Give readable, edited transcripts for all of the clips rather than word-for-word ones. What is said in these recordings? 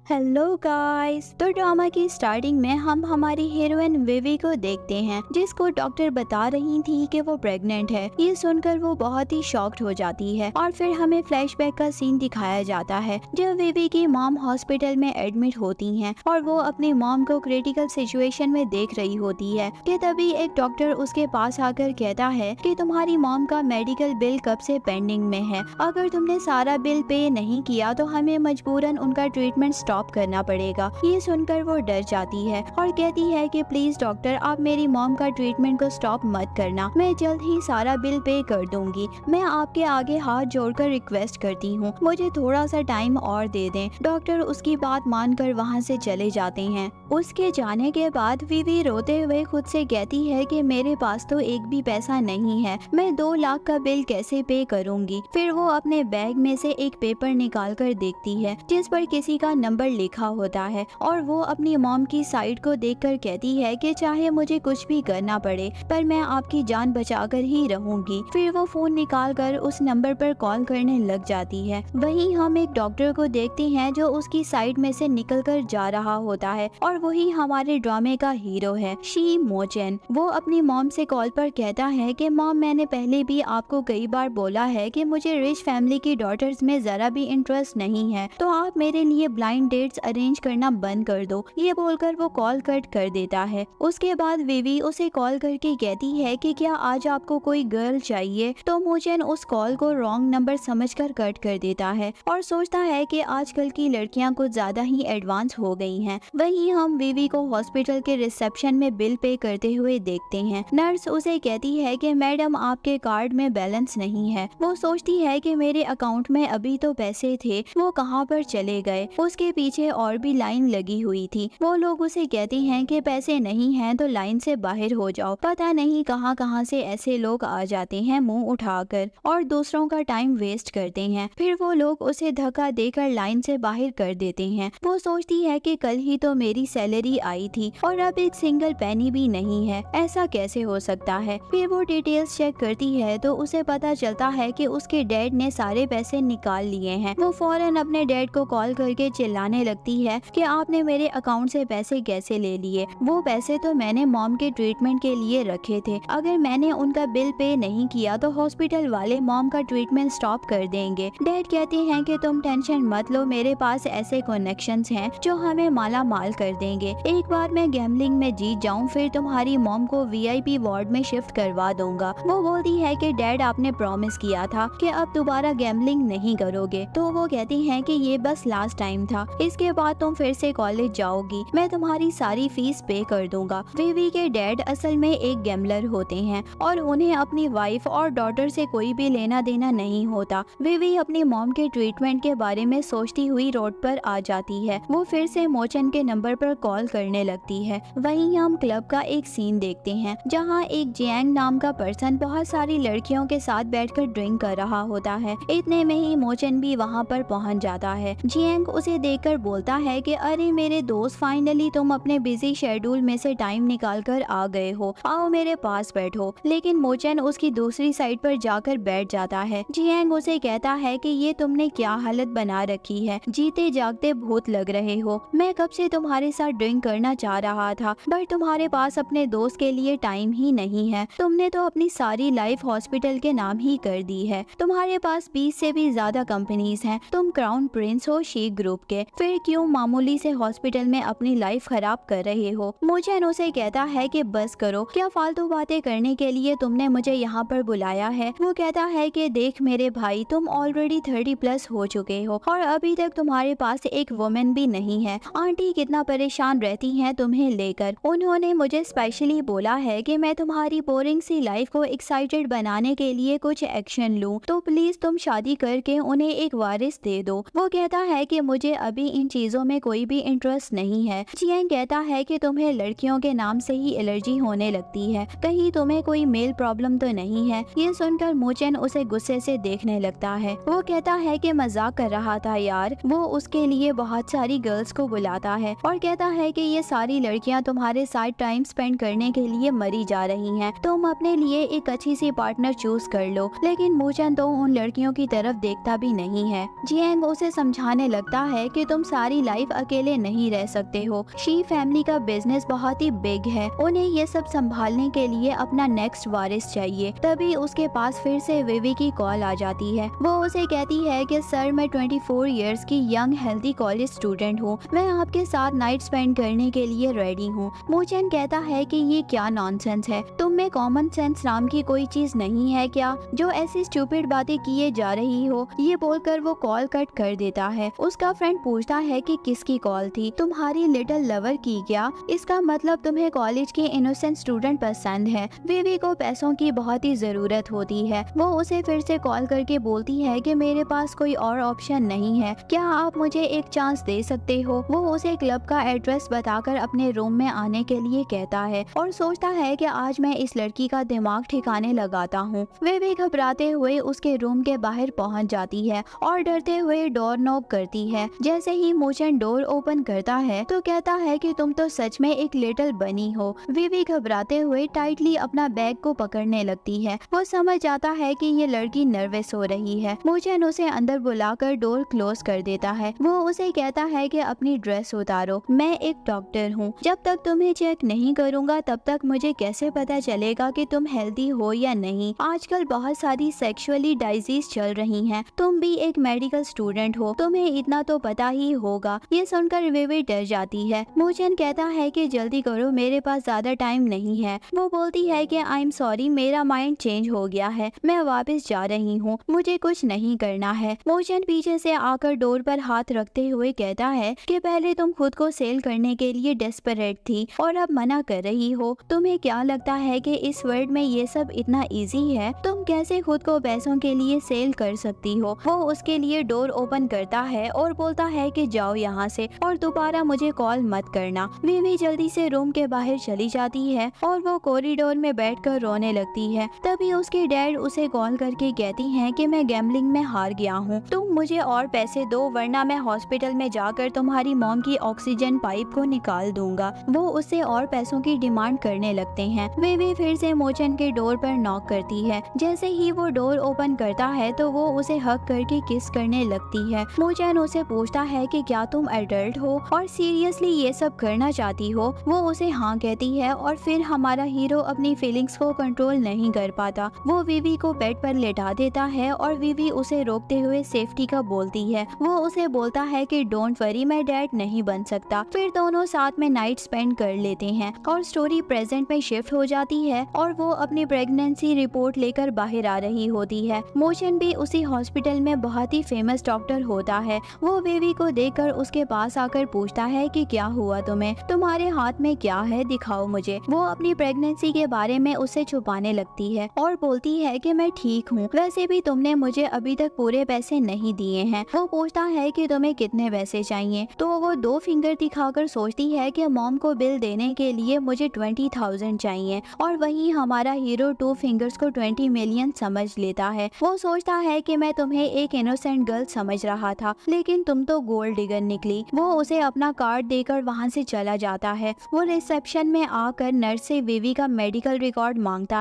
Hello guys. तो drama की starting में हम हमारी हीरोइन विवी को देखते हैं, जिसको डॉक्टर बता रही थी कि वो प्रेग्नेंट है। ये सुनकर वो बहुत ही शॉक्ड हो जाती है और फिर हमें फ्लैशबैक का सीन दिखाया जाता है जब विवी की मॉम हॉस्पिटल में एडमिट होती हैं और वो अपनी मॉम को क्रिटिकल सिचुएशन में देख रही होती है कि तभी एक डॉक्टर उसके पास आकर कहता है कि तुम्हारी मॉम का मेडिकल बिल कब से पेंडिंग में है। अगर तुमने सारा बिल पे नहीं किया तो हमें मजबूरन उनका ट्रीटमेंट स्टॉप करना पड़ेगा। ये सुनकर वो डर जाती है और कहती है कि प्लीज डॉक्टर, आप मेरी मॉम का ट्रीटमेंट को स्टॉप मत करना, मैं जल्द ही सारा बिल पे कर दूंगी। मैं आपके आगे हाथ जोड़कर रिक्वेस्ट करती हूँ, मुझे थोड़ा सा टाइम और दे दें। डॉक्टर उसकी बात मानकर वहाँ से चले जाते हैं। उसके जाने के बाद विवी रोते हुए खुद से कहती है कि मेरे पास तो एक भी पैसा नहीं है, मैं 2 लाख का बिल कैसे पे करूंगी। फिर वो अपने बैग में से एक पेपर निकाल कर देखती है जिस पर किसी का नंबर लिखा होता है और वो अपनी मॉम की साइड को देखकर कहती है कि चाहे मुझे कुछ भी करना पड़े पर मैं आपकी जान बचाकर ही रहूंगी। फिर वो फोन निकालकर उस नंबर पर कॉल करने लग जाती है। वहीं हम एक डॉक्टर को देखते हैं जो उसकी साइड में से निकलकर जा रहा होता है और वही हमारे ड्रामे का हीरो है शी मोचन। वो अपनी मॉम से कॉल पर कहता है कि मॉम, मैंने पहले भी आपको कई बार बोला है कि मुझे रिच फैमिली की डॉटर्स में जरा भी इंटरेस्ट नहीं है, तो आप मेरे लिए ब्लाइंड डेट्स अरेंज करना बंद कर दो। ये बोलकर वो कॉल कट कर देता है। उसके बाद विवी उसे कॉल करके कहती है कि क्या आज आपको कोई गर्ल चाहिए, तो मोचन उस कॉल को रॉन्ग नंबर समझकर कट कर देता है और सोचता है कि आजकल की लड़कियां कुछ ज्यादा ही एडवांस हो गई हैं। वहीं हम विवी को हॉस्पिटल के रिसेप्शन में बिल पे करते हुए देखते हैं। नर्स उसे कहती है कि मैडम, आपके कार्ड में बैलेंस नहीं है। वो सोचती है कि मेरे अकाउंट में अभी तो पैसे थे, वो कहाँ पर चले गए। उसके पीछे और भी लाइन लगी हुई थी। वो लोग उसे कहती हैं कि पैसे नहीं हैं तो लाइन से बाहर हो जाओ। पता नहीं कहाँ कहाँ से ऐसे लोग आ जाते हैं मुंह उठाकर और दूसरों का टाइम वेस्ट करते हैं। फिर वो लोग उसे धक्का देकर लाइन से बाहर कर देते हैं। वो सोचती है कि कल ही तो मेरी सैलरी आई थी और अब एक सिंगल पेनी भी नहीं है, ऐसा कैसे हो सकता है। फिर वो डिटेल्स चेक करती है तो उसे पता चलता है कि उसके डैड ने सारे पैसे निकाल लिए हैं। वो फौरन अपने डैड को कॉल करके चिल्लाने लगती है कि आपने मेरे अकाउंट से पैसे कैसे ले लिए। वो पैसे तो मैंने मॉम के ट्रीटमेंट के लिए रखे थे, अगर मैंने उनका बिल पे नहीं किया तो हॉस्पिटल वाले मॉम का ट्रीटमेंट स्टॉप कर देंगे। डैड कहते हैं कि तुम टेंशन मत लो, मेरे पास ऐसे कनेक्शंस हैं जो हमें माला माल कर देंगे। एक बार मैं गैम्बलिंग में जीत जाऊं फिर तुम्हारी मॉम को वीआईपी वार्ड में शिफ्ट करवा दूंगा। वो बोलती है कि डैड, आपने प्रॉमिस किया था कि अब दोबारा गैम्बलिंग नहीं करोगे। तो वो कहती हैं कि ये बस लास्ट टाइम था, इसके बाद तुम फिर से कॉलेज जाओगी, मैं तुम्हारी सारी फीस पे कर दूंगा। विवी के डैड असल में एक गैम्बलर होते हैं और उन्हें अपनी वाइफ और डॉटर से कोई भी लेना देना नहीं होता। विवी अपनी मॉम के ट्रीटमेंट के बारे में सोचती हुई रोड पर आ जाती है। वो फिर से मोचन के नंबर पर कॉल करने लगती है। वहीं हम क्लब का एक सीन देखते हैं जहां एक जियांग नाम का पर्सन बहुत सारी लड़कियों के साथ बैठकर ड्रिंक कर रहा होता है। इतने में ही मोचन भी वहां पर पहुंच जाता है। जियांग उसे देखकर बोलता है कि अरे मेरे दोस्त, फाइनली तुम अपने बिजी शेड्यूल में से टाइम निकाल कर आ गए हो, आओ मेरे पास बैठो। लेकिन मोचन उसकी दूसरी साइड पर जाकर बैठ जाता है। जियांग उसे कहता है कि ये तुमने क्या हालत बना रखी है, जीते जागते भूत लग रहे हो। मैं कब से तुम्हारे साथ ड्रिंक करना चाह रहा था बट तुम्हारे पास अपने दोस्त के लिए टाइम ही नहीं है। तुमने तो अपनी सारी लाइफ हॉस्पिटल के नाम ही कर दी है। तुम्हारे पास 20 से भी ज्यादा कंपनीज हैं, तुम क्राउन प्रिंस हो शी ग्रुप के, फिर क्यों मामूली से हॉस्पिटल में अपनी लाइफ खराब कर रहे हो। मोचन उसे कहता है कि बस करो, क्या फालतू बातें करने के लिए तुमने मुझे यहाँ पर बुलाया है। वो कहता है कि देख मेरे भाई, तुम ऑलरेडी 30+ हो चुके हो और अभी तक तुम्हारे पास एक वुमेन भी नहीं है। आंटी कितना परेशान रहती हैं तुम्हें लेकर। उन्होंने मुझे स्पेशली बोला है कि मैं तुम्हारी बोरिंग सी लाइफ को एक्साइटेड बनाने के लिए कुछ एक्शन लूं, तो प्लीज तुम शादी करके उन्हें एक वारिस दे दो। वो कहता है कि मुझे अभी इन चीजों में कोई भी इंटरेस्ट नहीं है। जियांग कहता है कि तुम्हें लड़कियों के नाम से ही एलर्जी होने लगती है, कहीं तुम्हें कोई मेल प्रॉब्लम तो नहीं है। ये सुनकर मोचन उसे गुस्से से देखने लगता है। वो कहता है कि मजाक कर रहा था यार। वो उसके लिए बहुत सारी गर्ल्स को बुलाता है और कहता है कि ये सारी लड़कियां तुम्हारे साथ टाइम स्पेंड करने के लिए मरी जा रही हैं, तुम अपने लिए एक अच्छी सी पार्टनर चूज कर लो। लेकिन मोचन तो उन लड़कियों की तरफ देखता भी नहीं है। जियांग उसे समझाने लगता है कि तुम तुम सारी लाइफ अकेले नहीं रह सकते हो। शी फैमिली का बिजनेस बहुत ही बिग है, उन्हें ये सब संभालने के लिए अपना नेक्स्ट वारिस चाहिए। तभी उसके पास फिर से विवी की कॉल आ जाती है। वो उसे कहती है कि सर, मैं 24 इयर्स की यंग हेल्थी कॉलेज स्टूडेंट हूँ, मैं आपके साथ नाइट स्पेंड करने के लिए रेडी हूँ। मोचन कहता है कि ये क्या नॉनसेंस है, तुम में कॉमन सेंस नाम की कोई चीज नहीं है क्या, जो ऐसी स्टूपिड बातें किए जा रही हो। ये बोलकर वो कॉल कट कर देता है। उसका फ्रेंड पूछता है कि किसकी कॉल थी, तुम्हारी लिटिल लवर की क्या? इसका मतलब तुम्हें कॉलेज के इनोसेंट स्टूडेंट पसंद है। विवी को पैसों की बहुत ही जरूरत होती है। वो उसे फिर से कॉल करके बोलती है कि मेरे पास कोई और ऑप्शन नहीं है, क्या आप मुझे एक चांस दे सकते हो? वो उसे क्लब का एड्रेस बताकर अपने रूम में आने के लिए कहता है और सोचता है कि आज मैं इस लड़की का दिमाग ठिकाने लगाता हूँ। वे भी घबराते हुए उसके रूम के बाहर पहुँच जाती है और डरते हुए डोर नॉक करती है। जैसे ही मोचन डोर ओपन करता है तो कहता है कि तुम तो सच में एक लिटिल बनी हो। वे भी घबराते हुए टाइटली अपना बैग को पकड़ने लगती है। वो समझ जाता है कि ये लड़की नर्वस हो रही है। मोचन उसे अंदर बुलाकर डोर क्लोज कर देता है। वो उसे कहता है कि अपनी ड्रेस उतारो, मैं एक डॉक्टर हूँ, जब तक तुम्हें चेक नहीं करूँगा तब तक मुझे कैसे पता चलेगा कि तुम हेल्दी हो या नहीं। आजकल बहुत सारी सेक्सुअली डिजीज चल रही हैं, तुम भी एक मेडिकल स्टूडेंट हो, तुम्हें इतना तो पता ही होगा। ये सुनकर विवी डर जाती है। मोचन कहता है कि जल्दी करो, मेरे पास ज्यादा टाइम नहीं है। वो बोलती है कि आई एम सॉरी, मेरा माइंड चेंज हो गया है, मैं वापस जा रही हूँ, मुझे कुछ नहीं करना है। मोचन पीछे से आकर डोर पर हाथ रखते हुए कहता है कि पहले तुम खुद को सेल करने के लिए डेस्परेट थी और अब मना कर रही हो। तुम्हें क्या लगता है कि इस वर्ल्ड में ये सब इतना इजी है? तुम कैसे खुद को पैसों के लिए सेल कर सकती हो? वो उसके लिए डोर ओपन करता है और बोलता है कि जाओ यहाँ से और दोबारा मुझे कॉल मत करना। विवी जल्दी से रूम के बाहर चली जाती है और वो कॉरिडोर में बैठकर रोने लगती है। तभी उसके डैड उसे कॉल करके कहती हैं कि मैं गैम्बलिंग में हार गया हूँ, तुम मुझे और पैसे दो वरना मैं हॉस्पिटल में जाकर तुम्हारी मॉम की ऑक्सीजन पाइप को निकाल दूंगा। वो उससे और पैसों की डिमांड करने लगते हैं। वे फिर से मोचन के डोर पर नॉक करती है। जैसे ही वो डोर ओपन करता है तो वो उसे हक करके किस करने लगती है। मोचन उसे पूछता है कि क्या तुम एडल्ट हो और सीरियसली ये सब करना चाहती हो? वो उसे हाँ कहती है और फिर हमारा हीरो अपनी फीलिंग्स को कंट्रोल नहीं कर पाता। वो विवी को बेड पर लेटा देता है और विवी उसे रोकते हुए सेफ्टी का बोलती है। वो उसे बोलता है कि डोंट वरी, मैं डैड नहीं बन सकता। फिर दोनों साथ में नाइट स्पेंड कर लेते हैं और स्टोरी प्रेजेंट में शिफ्ट हो जाती है और वो अपनी प्रेगनेंसी रिपोर्ट लेकर बाहर आ रही होती है। मोचन भी उसी हॉस्पिटल में बहुत ही फेमस डॉक्टर होता है। वो विवी को देखकर उसके पास आकर पूछता है कि क्या हुआ तुम्हें, तुम्हारे हाथ में क्या है, दिखाओ मुझे। वो अपनी प्रेगनेंसी के बारे में उससे छुपाने लगती है और बोलती है कि मैं ठीक हूँ, वैसे भी तुमने मुझे अभी तक पूरे पैसे नहीं दिए हैं। वो पूछता है कि तुम्हें कितने पैसे चाहिए, तो वो 2 फिंगर दिखाकर सोचती है कि मॉम को बिल देने के लिए मुझे 20,000 चाहिए और वहीं हमारा हीरो 2 फिंगर्स को 20 मिलियन समझ लेता है। वो सोचता है कि मैं तुम्हें एक इनोसेंट गर्ल समझ रहा था, लेकिन तुम तो गोल्ड डिगर निकली। वो उसे अपना कार्ड देकर वहाँ से चला जाता है। वो रिसेप्शन में आकर नर्स से विवी का मेडिकल रिकॉर्ड मांगता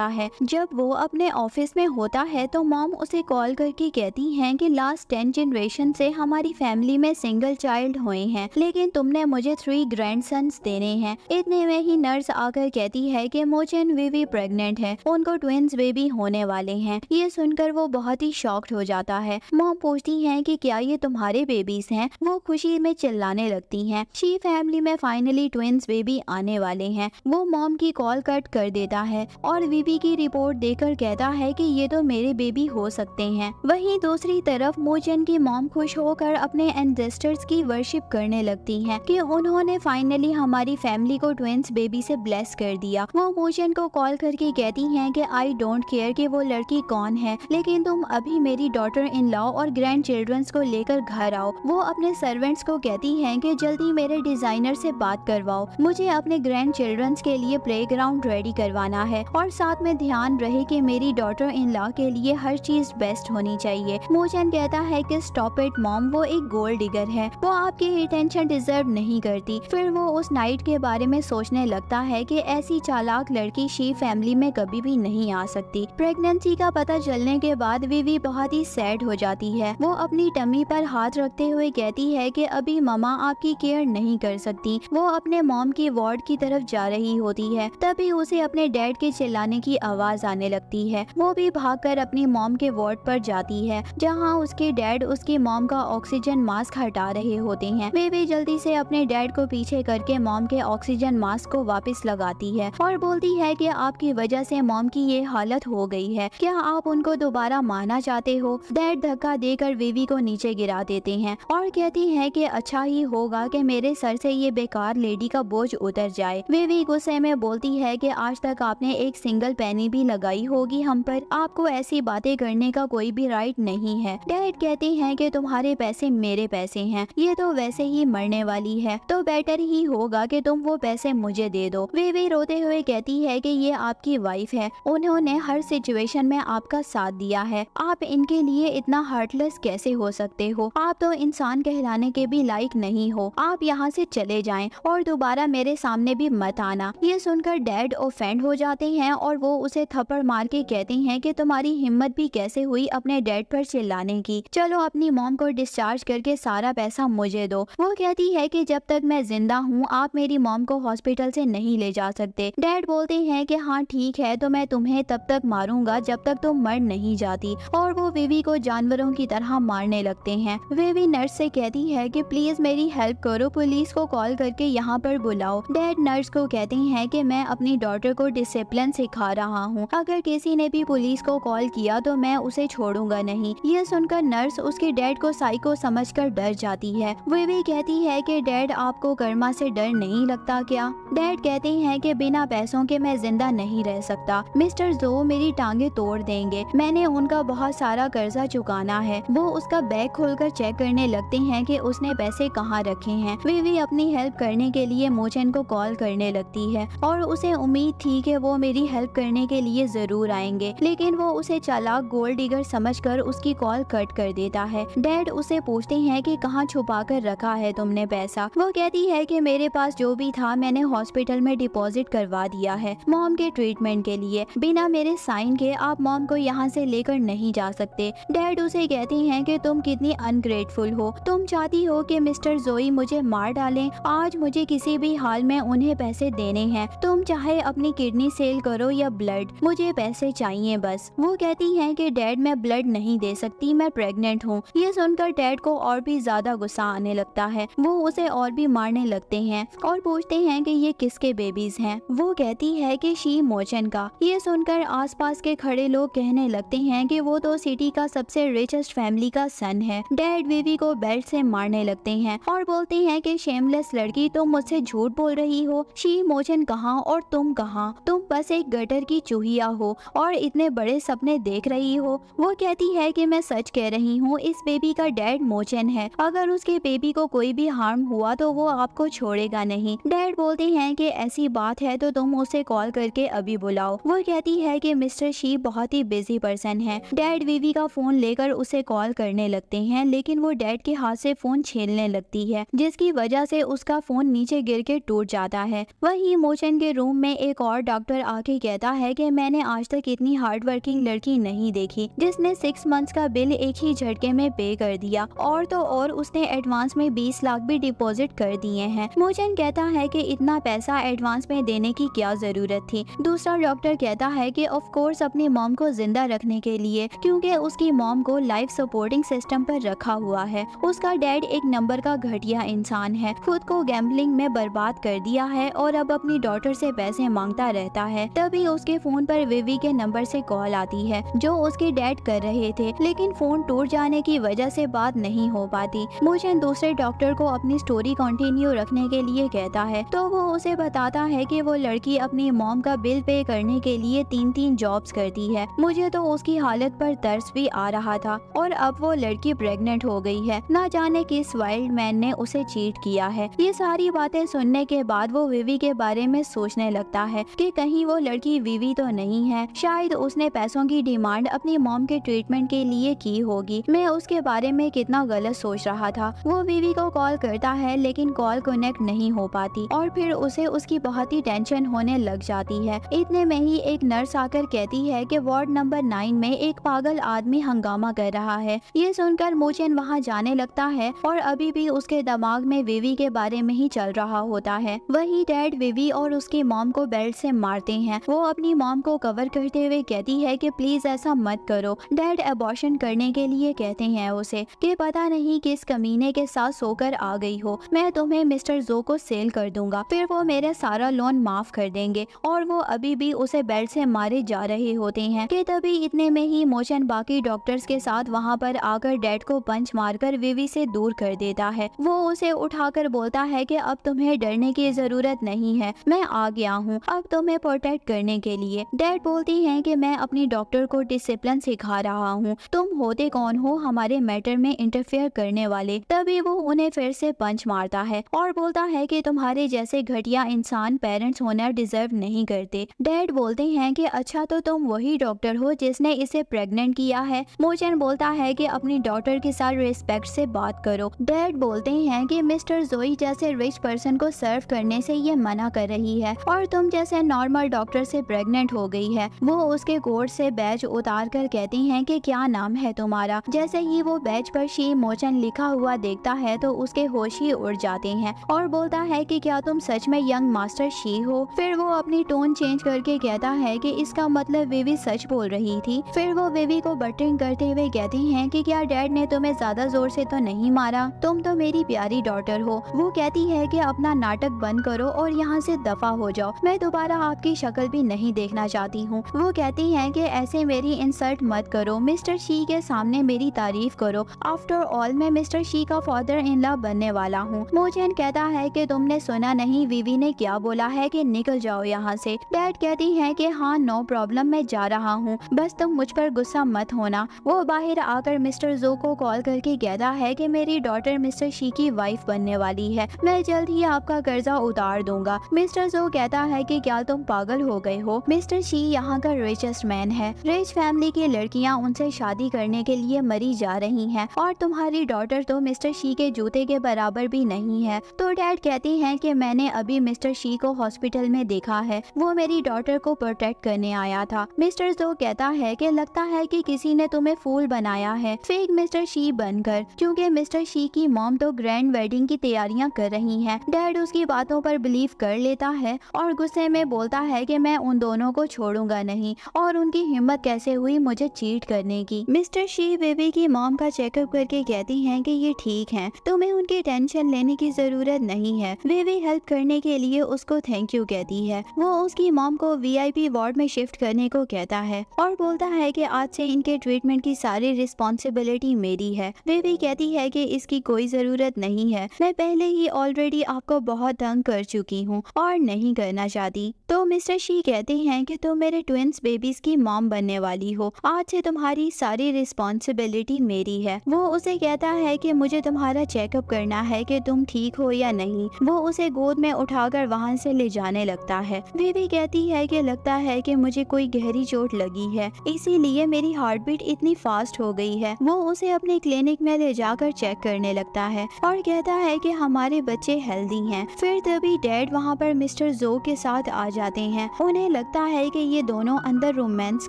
है। जब वो अपने ऑफिस में होता है तो मॉम उसे कॉल करके कहती हैं कि लास्ट 10 जनरेशन से हमारी फैमिली में सिंगल चाइल्ड हुए हैं, लेकिन तुमने मुझे 3 ग्रैंडसन्स देने हैं। इतने में ही नर्स आकर कहती है कि मोचन विवी प्रेग्नेंट है, उनको ट्विंस बेबी होने वाले हैं। ये सुनकर वो बहुत ही शॉक्ड हो जाता है। मॉम पूछती हैं कि क्या ये तुम्हारे बेबीज हैं? वो खुशी में चिल्लाने लगती हैं। शी फैमिली में फाइनली ट्विंस बेबी आने वाले हैं। वो मॉम की कॉल कट कर देता है और विवी की रिपोर्ट देकर कहता है कि ये तो मेरे बेबी हो सकते हैं। वहीं दूसरी तरफ मोचन की मॉम खुश होकर अपने एंसेस्टर्स की वर्शिप करने लगती हैं कि उन्होंने फाइनली हमारी फैमिली को ट्विंस बेबी से ब्लेस कर दिया। वो मोचन को कॉल करके कहती हैं कि आई डोंट केयर कि वो लड़की कौन है, लेकिन तुम अभी मेरी डॉटर इन लॉ और ग्रैंड चिल्ड्रंस को लेकर घर आओ। वो अपने सर्वेंट्स को कहती हैं कि जल्दी मेरे डिजाइनर से बात करवाओ, मुझे अपने ग्रैंड चिल्ड्रंस के लिए प्लेग्राउंड रेडी करवाना है और साथ में ध्यान रहे कि मेरी डॉटर इन लॉ के लिए हर चीज बेस्ट होनी चाहिए। मोचन कहता है कि स्टॉप इट मॉम, वो एक गोल्ड डिगर है, वो आपकी अटेंशन डिजर्व नहीं करती। फिर वो उस नाइट के बारे में सोचने लगता है कि ऐसी चालाक लड़की शी फैमिली में कभी भी नहीं आ सकती। प्रेगनेंसी का पता चलने के बाद विवी बहुत ही सैड हो जाती है। वो अपनी टमी टमी पर हाथ रखते हुए कहती है कि अभी ममा आपकी केयर नहीं कर सकती। वो अपने मॉम की वार्ड की तरफ जा रही होती है, तभी उसे अपने डैड के चिल्लाने की आवाज आने लगती है। वो भी भागकर अपनी मॉम के वार्ड पर जाती है, जहाँ उसके डैड उसकी मॉम का ऑक्सीजन मास्क हटा रहे होते हैं। वे भी जल्दी से अपने डैड को पीछे करके मॉम के ऑक्सीजन मास्क को वापस लगाती है और बोलती है कि आपकी वजह से मॉम की ये हालत हो गई है, क्या आप उनको दोबारा मारना चाहते हो? डैड धक्का देकर विवी को नीचे गिरा देते हैं और कहती है कि अच्छा ही होगा कि मेरे सर से ये बेकार लेडी का बोझ उतर जाए। विवी गुस्से में बोलती है कि आज तक आपने एक सिंगल पैनी भी लगाई होगी हम पर, आपको ऐसी बातें करने का कोई भी राइट नहीं है। डैड कहते हैं कि तुम्हारे पैसे मेरे पैसे हैं, ये तो वैसे ही मरने वाली है, तो बेटर ही होगा कि तुम वो पैसे मुझे दे दो। विवी रोते हुए कहती है कि ये आपकी वाइफ है, उन्होंने हर सिचुएशन में आपका साथ दिया है, आप इनके लिए इतना हार्टलेस कैसे हो सकते हो? आप तो इंसान कहलाने के भी लायक नहीं हो, आप यहाँ से चले जाएं और दोबारा मेरे सामने भी मत आना। ये सुनकर डैड ऑफेंड हो जाते हैं और वो उसे थप्पड़ मार के कहते हैं कि तुम्हारी हिम्मत भी कैसे हुई अपने डैड पर चिल्लाने की, चलो अपनी मॉम को डिस्चार्ज करके सारा पैसा मुझे दो। वो कहती है कि जब तक मैं जिंदा हूँ आप मेरी मॉम को हॉस्पिटल से नहीं ले जा सकते। डैड बोलते हैं कि हाँ ठीक है, तो मैं तुम्हें तब तक मारूंगा जब तक तुम मर नहीं जाती, और वो विवी को जानवरों की तरह मारने लगते हैं। विवी नर्स से कहती है कि प्लीज मेरी हेल्प करो, पुलिस को कॉल करके यहाँ पर बुलाओ। डैड नर्स को कहते हैं कि मैं अपनी डॉटर को डिसिप्लिन सिखा रहा हूँ, अगर किसी ने भी पुलिस को कॉल किया तो मैं उसे छोड़ूंगा नहीं। ये सुनकर नर्स उसके डैड को साइको समझकर डर जाती है। विवी कहती है कि डैड आपको कर्मा से डर नहीं लगता क्या? डैड कहते हैं कि बिना पैसों के मैं जिंदा नहीं रह सकता, मिस्टर जो मेरी टांगे तोड़ देंगे, मैंने उनका बहुत सारा कर्जा चुकाना है। वो उसका बैग खोलकर चेक करने लगते हैं कि उसने पैसे कहाँ रखे हैं। विवी अपनी हेल्प करने के लिए मोचन को कॉल करने लगती है और उसे उम्मीद थी कि वो मेरी हेल्प करने के लिए जरूर आएंगे, लेकिन वो उसे चालाक गोल्ड डिगर समझकर उसकी कॉल कट कर देता है। डैड उसे पूछते हैं कि कहाँ छुपा कर रखा है तुमने पैसा? वो कहती है कि मेरे पास जो भी था मैंने हॉस्पिटल में डिपॉजिट करवा दिया है मॉम के ट्रीटमेंट के लिए, बिना मेरे साइन के आप मॉम को यहाँ से लेकर नहीं जा सकते। डैड उसे कहते हैं कि तुम कितनी अनग्रेटफुल हो, तुम चाहती हो कि मिस्टर जोई मुझे मार डालें, आज मुझे किसी भी हाल में उन्हें पैसे देने हैं, तुम चाहे अपनी किडनी सेल करो या ब्लड, मुझे पैसे चाहिए बस। वो कहती हैं कि डैड मैं ब्लड नहीं दे सकती, मैं प्रेग्नेंट हूँ। ये सुनकर डैड को और भी ज्यादा गुस्सा आने लगता है, वो उसे और भी मारने लगते हैं और पूछते हैं कि ये किसके बेबीज हैं। वो कहती है कि शी मोचन का। ये सुनकर आसपास के खड़े लोग कहने लगते हैं कि वो तो सिटी का सबसे रिचेस्ट फैमिली का सन है। डैड विवी को बेल्ट से मारने लगते हैं और बोलते हैं कि शेमलेस लड़की, तुम मुझसे झूठ बोल रही हो, शी मोचन कहाँ और तुम कहाँ, तुम बस एक गटर की चूहिया हो और इतने बड़े सपने देख रही हो। वो कहती है कि मैं सच कह रही हूँ, इस बेबी का डैड मोचन है, अगर उसके बेबी को कोई भी हार्म हुआ तो वो आपको छोड़ेगा नहीं। डैड बोलते हैं कि ऐसी बात है तो तुम उसे कॉल करके अभी बुलाओ। वो कहती है कि मिस्टर शी बहुत ही बिजी पर्सन है। डैड विवी का फोन लेकर उसे कॉल करने लगते हैं, लेकिन वो डैड के हाथ से फोन छीनने लगती है, जिसकी वजह से उसका फोन नीचे गिर के टूट जाता है। वहीं मोचन के रूम में एक और डॉक्टर आके कहता है कि मैंने आज तक इतनी हार्ड वर्किंग लड़की नहीं देखी जिसने 6 मंथ्स का बिल एक ही झटके में पे कर दिया, और तो और उसने एडवांस में 20 लाख भी डिपॉजिट कर दिए हैं। मोचन कहता है कि इतना पैसा एडवांस में देने की क्या जरूरत थी। दूसरा डॉक्टर कहता है कि ऑफ कोर्स अपनी मॉम को जिंदा रखने के लिए, क्योंकि उसकी मॉम को लाइफ सपोर्टिंग सिस्टम पर रखा हुआ है। उसका डैड एक नंबर का घटिया इंसान है, खुद को गैम्बलिंग में बर्बाद कर दिया है और अब अपनी डॉटर से पैसे मांगता रहता है। तभी उसके फोन पर विवी के नंबर से कॉल आती है जो उसके डैड कर रहे थे, लेकिन फोन टूट जाने की वजह से बात नहीं हो पाती। मोचन दूसरे डॉक्टर को अपनी स्टोरी कंटिन्यू रखने के लिए कहता है, तो वो उसे बताता है कि वो लड़की अपनी मॉम का बिल पे करने के लिए 3 जॉब्स करती है। मुझे तो उसकी हालत पर तरस भी आ रहा था, और अब वो लड़की प्रेग्नेंट हो गई है, ना जाने किस वाइल्ड मैन ने उसे चीट किया है। ये सारी बातें सुनने के बाद वो विवी के बारे में सोचने लगता है कि कहीं वो लड़की विवी तो नहीं है, शायद उसने पैसों की डिमांड अपनी मॉम के ट्रीटमेंट के लिए की होगी। मैं उसके बारे में कितना गलत सोच रहा था। वो विवी को कॉल करता है लेकिन कॉल कनेक्ट नहीं हो पाती और फिर उसे उसकी बहुत ही टेंशन होने लग जाती है। इतने में ही एक नर्स आकर कहती है कि वार्ड नंबर 9 में एक पागल आदमी हंगामा कर रहा है। ये सुनकर सुनकर मोचन वहाँ जाने लगता है और अभी भी उसके दिमाग में विवी के बारे में ही चल रहा होता है। वही डैड विवी और उसकी मॉम को बेल्ट से मारते हैं। वो अपनी मॉम को कवर करते हुए कहती है कि प्लीज ऐसा मत करो। डैड अबॉर्शन करने के लिए कहते हैं उसे कि पता नहीं किस कमीने के साथ सोकर आ गई हो, मैं तुम्हें मिस्टर जो को सेल कर दूंगा, फिर वो मेरा सारा लोन माफ कर देंगे। और वो अभी भी उसे बेल्ट से मारे जा रहे होते हैं कि तभी इतने में ही मोचन बाकी डॉक्टर्स के साथ वहाँ पर आकर डैड को पंच मारकर विवी से दूर कर देता है। वो उसे उठाकर बोलता है कि अब तुम्हें डरने की जरूरत नहीं है, मैं आ गया हूँ अब तुम्हें प्रोटेक्ट करने के लिए। डैड बोलती हैं कि मैं अपनी डॉक्टर को डिसिप्लिन सिखा रहा हूँ, तुम होते कौन हो हमारे मैटर में इंटरफेयर करने वाले। तभी वो उन्हें फिर से पंच मारता है और बोलता है कि तुम्हारे जैसे घटिया इंसान पेरेंट्स होना डिजर्व नहीं करते। डैड बोलते हैं कि अच्छा तो तुम वही डॉक्टर हो जिसने इसे प्रेग्नेंट किया है। मोचन बोलता है कि अपनी डॉटर के साथ रिस्पेक्ट से बात करो। डैड बोलते हैं कि मिस्टर जोई जैसे रिच पर्सन को सर्व करने से ये मना कर रही है और तुम जैसे नॉर्मल डॉक्टर से प्रेग्नेंट हो गई है। वो उसके कोट से बैज उतार कर कहती हैं कि क्या नाम है तुम्हारा। जैसे ही वो बैज पर शी मोचन लिखा हुआ देखता है तो उसके होश ही उड़ जाते हैं और बोलता है कि क्या तुम सच में यंग मास्टर शी हो। फिर वो अपनी टोन चेंज करके कहता है कि इसका मतलब विवी सच बोल रही थी। फिर वो विवी को बटरिंग करते हुए कहती हैं कि क्या डैड ने तुम्हें ज्यादा जोर से तो नहीं मारा, तुम तो मेरी प्यारी डॉटर हो। वो कहती है कि अपना नाटक बंद करो और यहाँ से दफा हो जाओ, मैं दोबारा आपकी शक्ल भी नहीं देखना चाहती हूँ। वो कहती हैं कि ऐसे मेरी इंसल्ट मत करो, मिस्टर शी के सामने मेरी तारीफ करो, आफ्टर ऑल मैं मिस्टर शी का फादर इन लॉ बनने वाला हूँ। मोचन कहता है कि तुमने सुना नहीं विवी ने क्या बोला है कि निकल जाओ यहाँ से। डैड कहती हैं कि हाँ नो प्रॉब्लम, मैं जा रहा हूँ, बस तुम मुझ पर गुस्सा मत होना। वो बाहर आकर मिस्टर जो को कॉल करके कहता है कि मेरी डॉटर मिस्टर शी की वाइफ बनने वाली है, मैं जल्द ही आपका कर्जा उतार दूंगा। मिस्टर जो कहता है कि क्या तुम पागल हो गए हो, मिस्टर शी यहाँ का रिचेस्ट मैन है, रिच फैमिली की लड़कियाँ उनसे शादी करने के लिए मरी जा रही हैं और तुम्हारी डॉटर तो मिस्टर शी के जूते के बराबर भी नहीं है। तो डैड कहती हैं कि मैंने अभी मिस्टर शी को हॉस्पिटल में देखा है, वो मेरी डॉटर को प्रोटेक्ट करने आया था। मिस्टर जो कहता है कि लगता है कि किसी ने तुम्हें फूल बनाया है, फेक मिस्टर शी बनकर, क्योंकि मिस्टर शी की मॉम तो ग्रैंड वेडिंग की तैयारियां कर रही हैं। डैड उसकी बातों पर बिलीव कर लेता है और गुस्से में बोलता है कि मैं उन दोनों को छोड़ूंगा नहीं और उनकी हिम्मत कैसे हुई मुझे चीट करने की। मिस्टर शी बेबी की मॉम का चेकअप करके कहती हैं कि ये ठीक हैं, तुम्हें उनकी टेंशन लेने की जरूरत नहीं है। बेबी हेल्प करने के लिए उसको थैंक यू कहती है। वो उसकी मॉम को VIP वार्ड में शिफ्ट करने को कहता है और बोलता है कि आज से इनके ट्रीटमेंट की सारी रिस्पॉन्सिबिलिटी मेरी है। बेबी कहती है कि इसकी कोई जरूरत नहीं है, मैं पहले ही ऑलरेडी आपको बहुत तंग कर चुकी हूँ और नहीं करना चाहती। तो मिस्टर शी कहते हैं कि तुम मेरे ट्विंस बेबीज की मॉम बनने वाली हो, आज से तुम्हारी सारी रिस्पॉन्सिबिलिटी मेरी है। वो उसे कहता है कि मुझे तुम्हारा चेकअप करना है कि तुम ठीक हो या नहीं। वो उसे गोद में उठाकर वहाँ से ले जाने लगता है। बेबी कहती है कि लगता है कि मुझे कोई गहरी चोट लगी है, इसीलिए मेरी हार्ट बीट इतनी फास्ट हो गई है। वो उसे अपने क्लिनिक में ले जाकर चेक करने लगता है और कहता है कि हमारे बच्चे हेल्दी हैं। फिर तभी डैड वहाँ पर मिस्टर जो के साथ आ जाते हैं। उन्हें लगता है कि ये दोनों अंदर रोमांस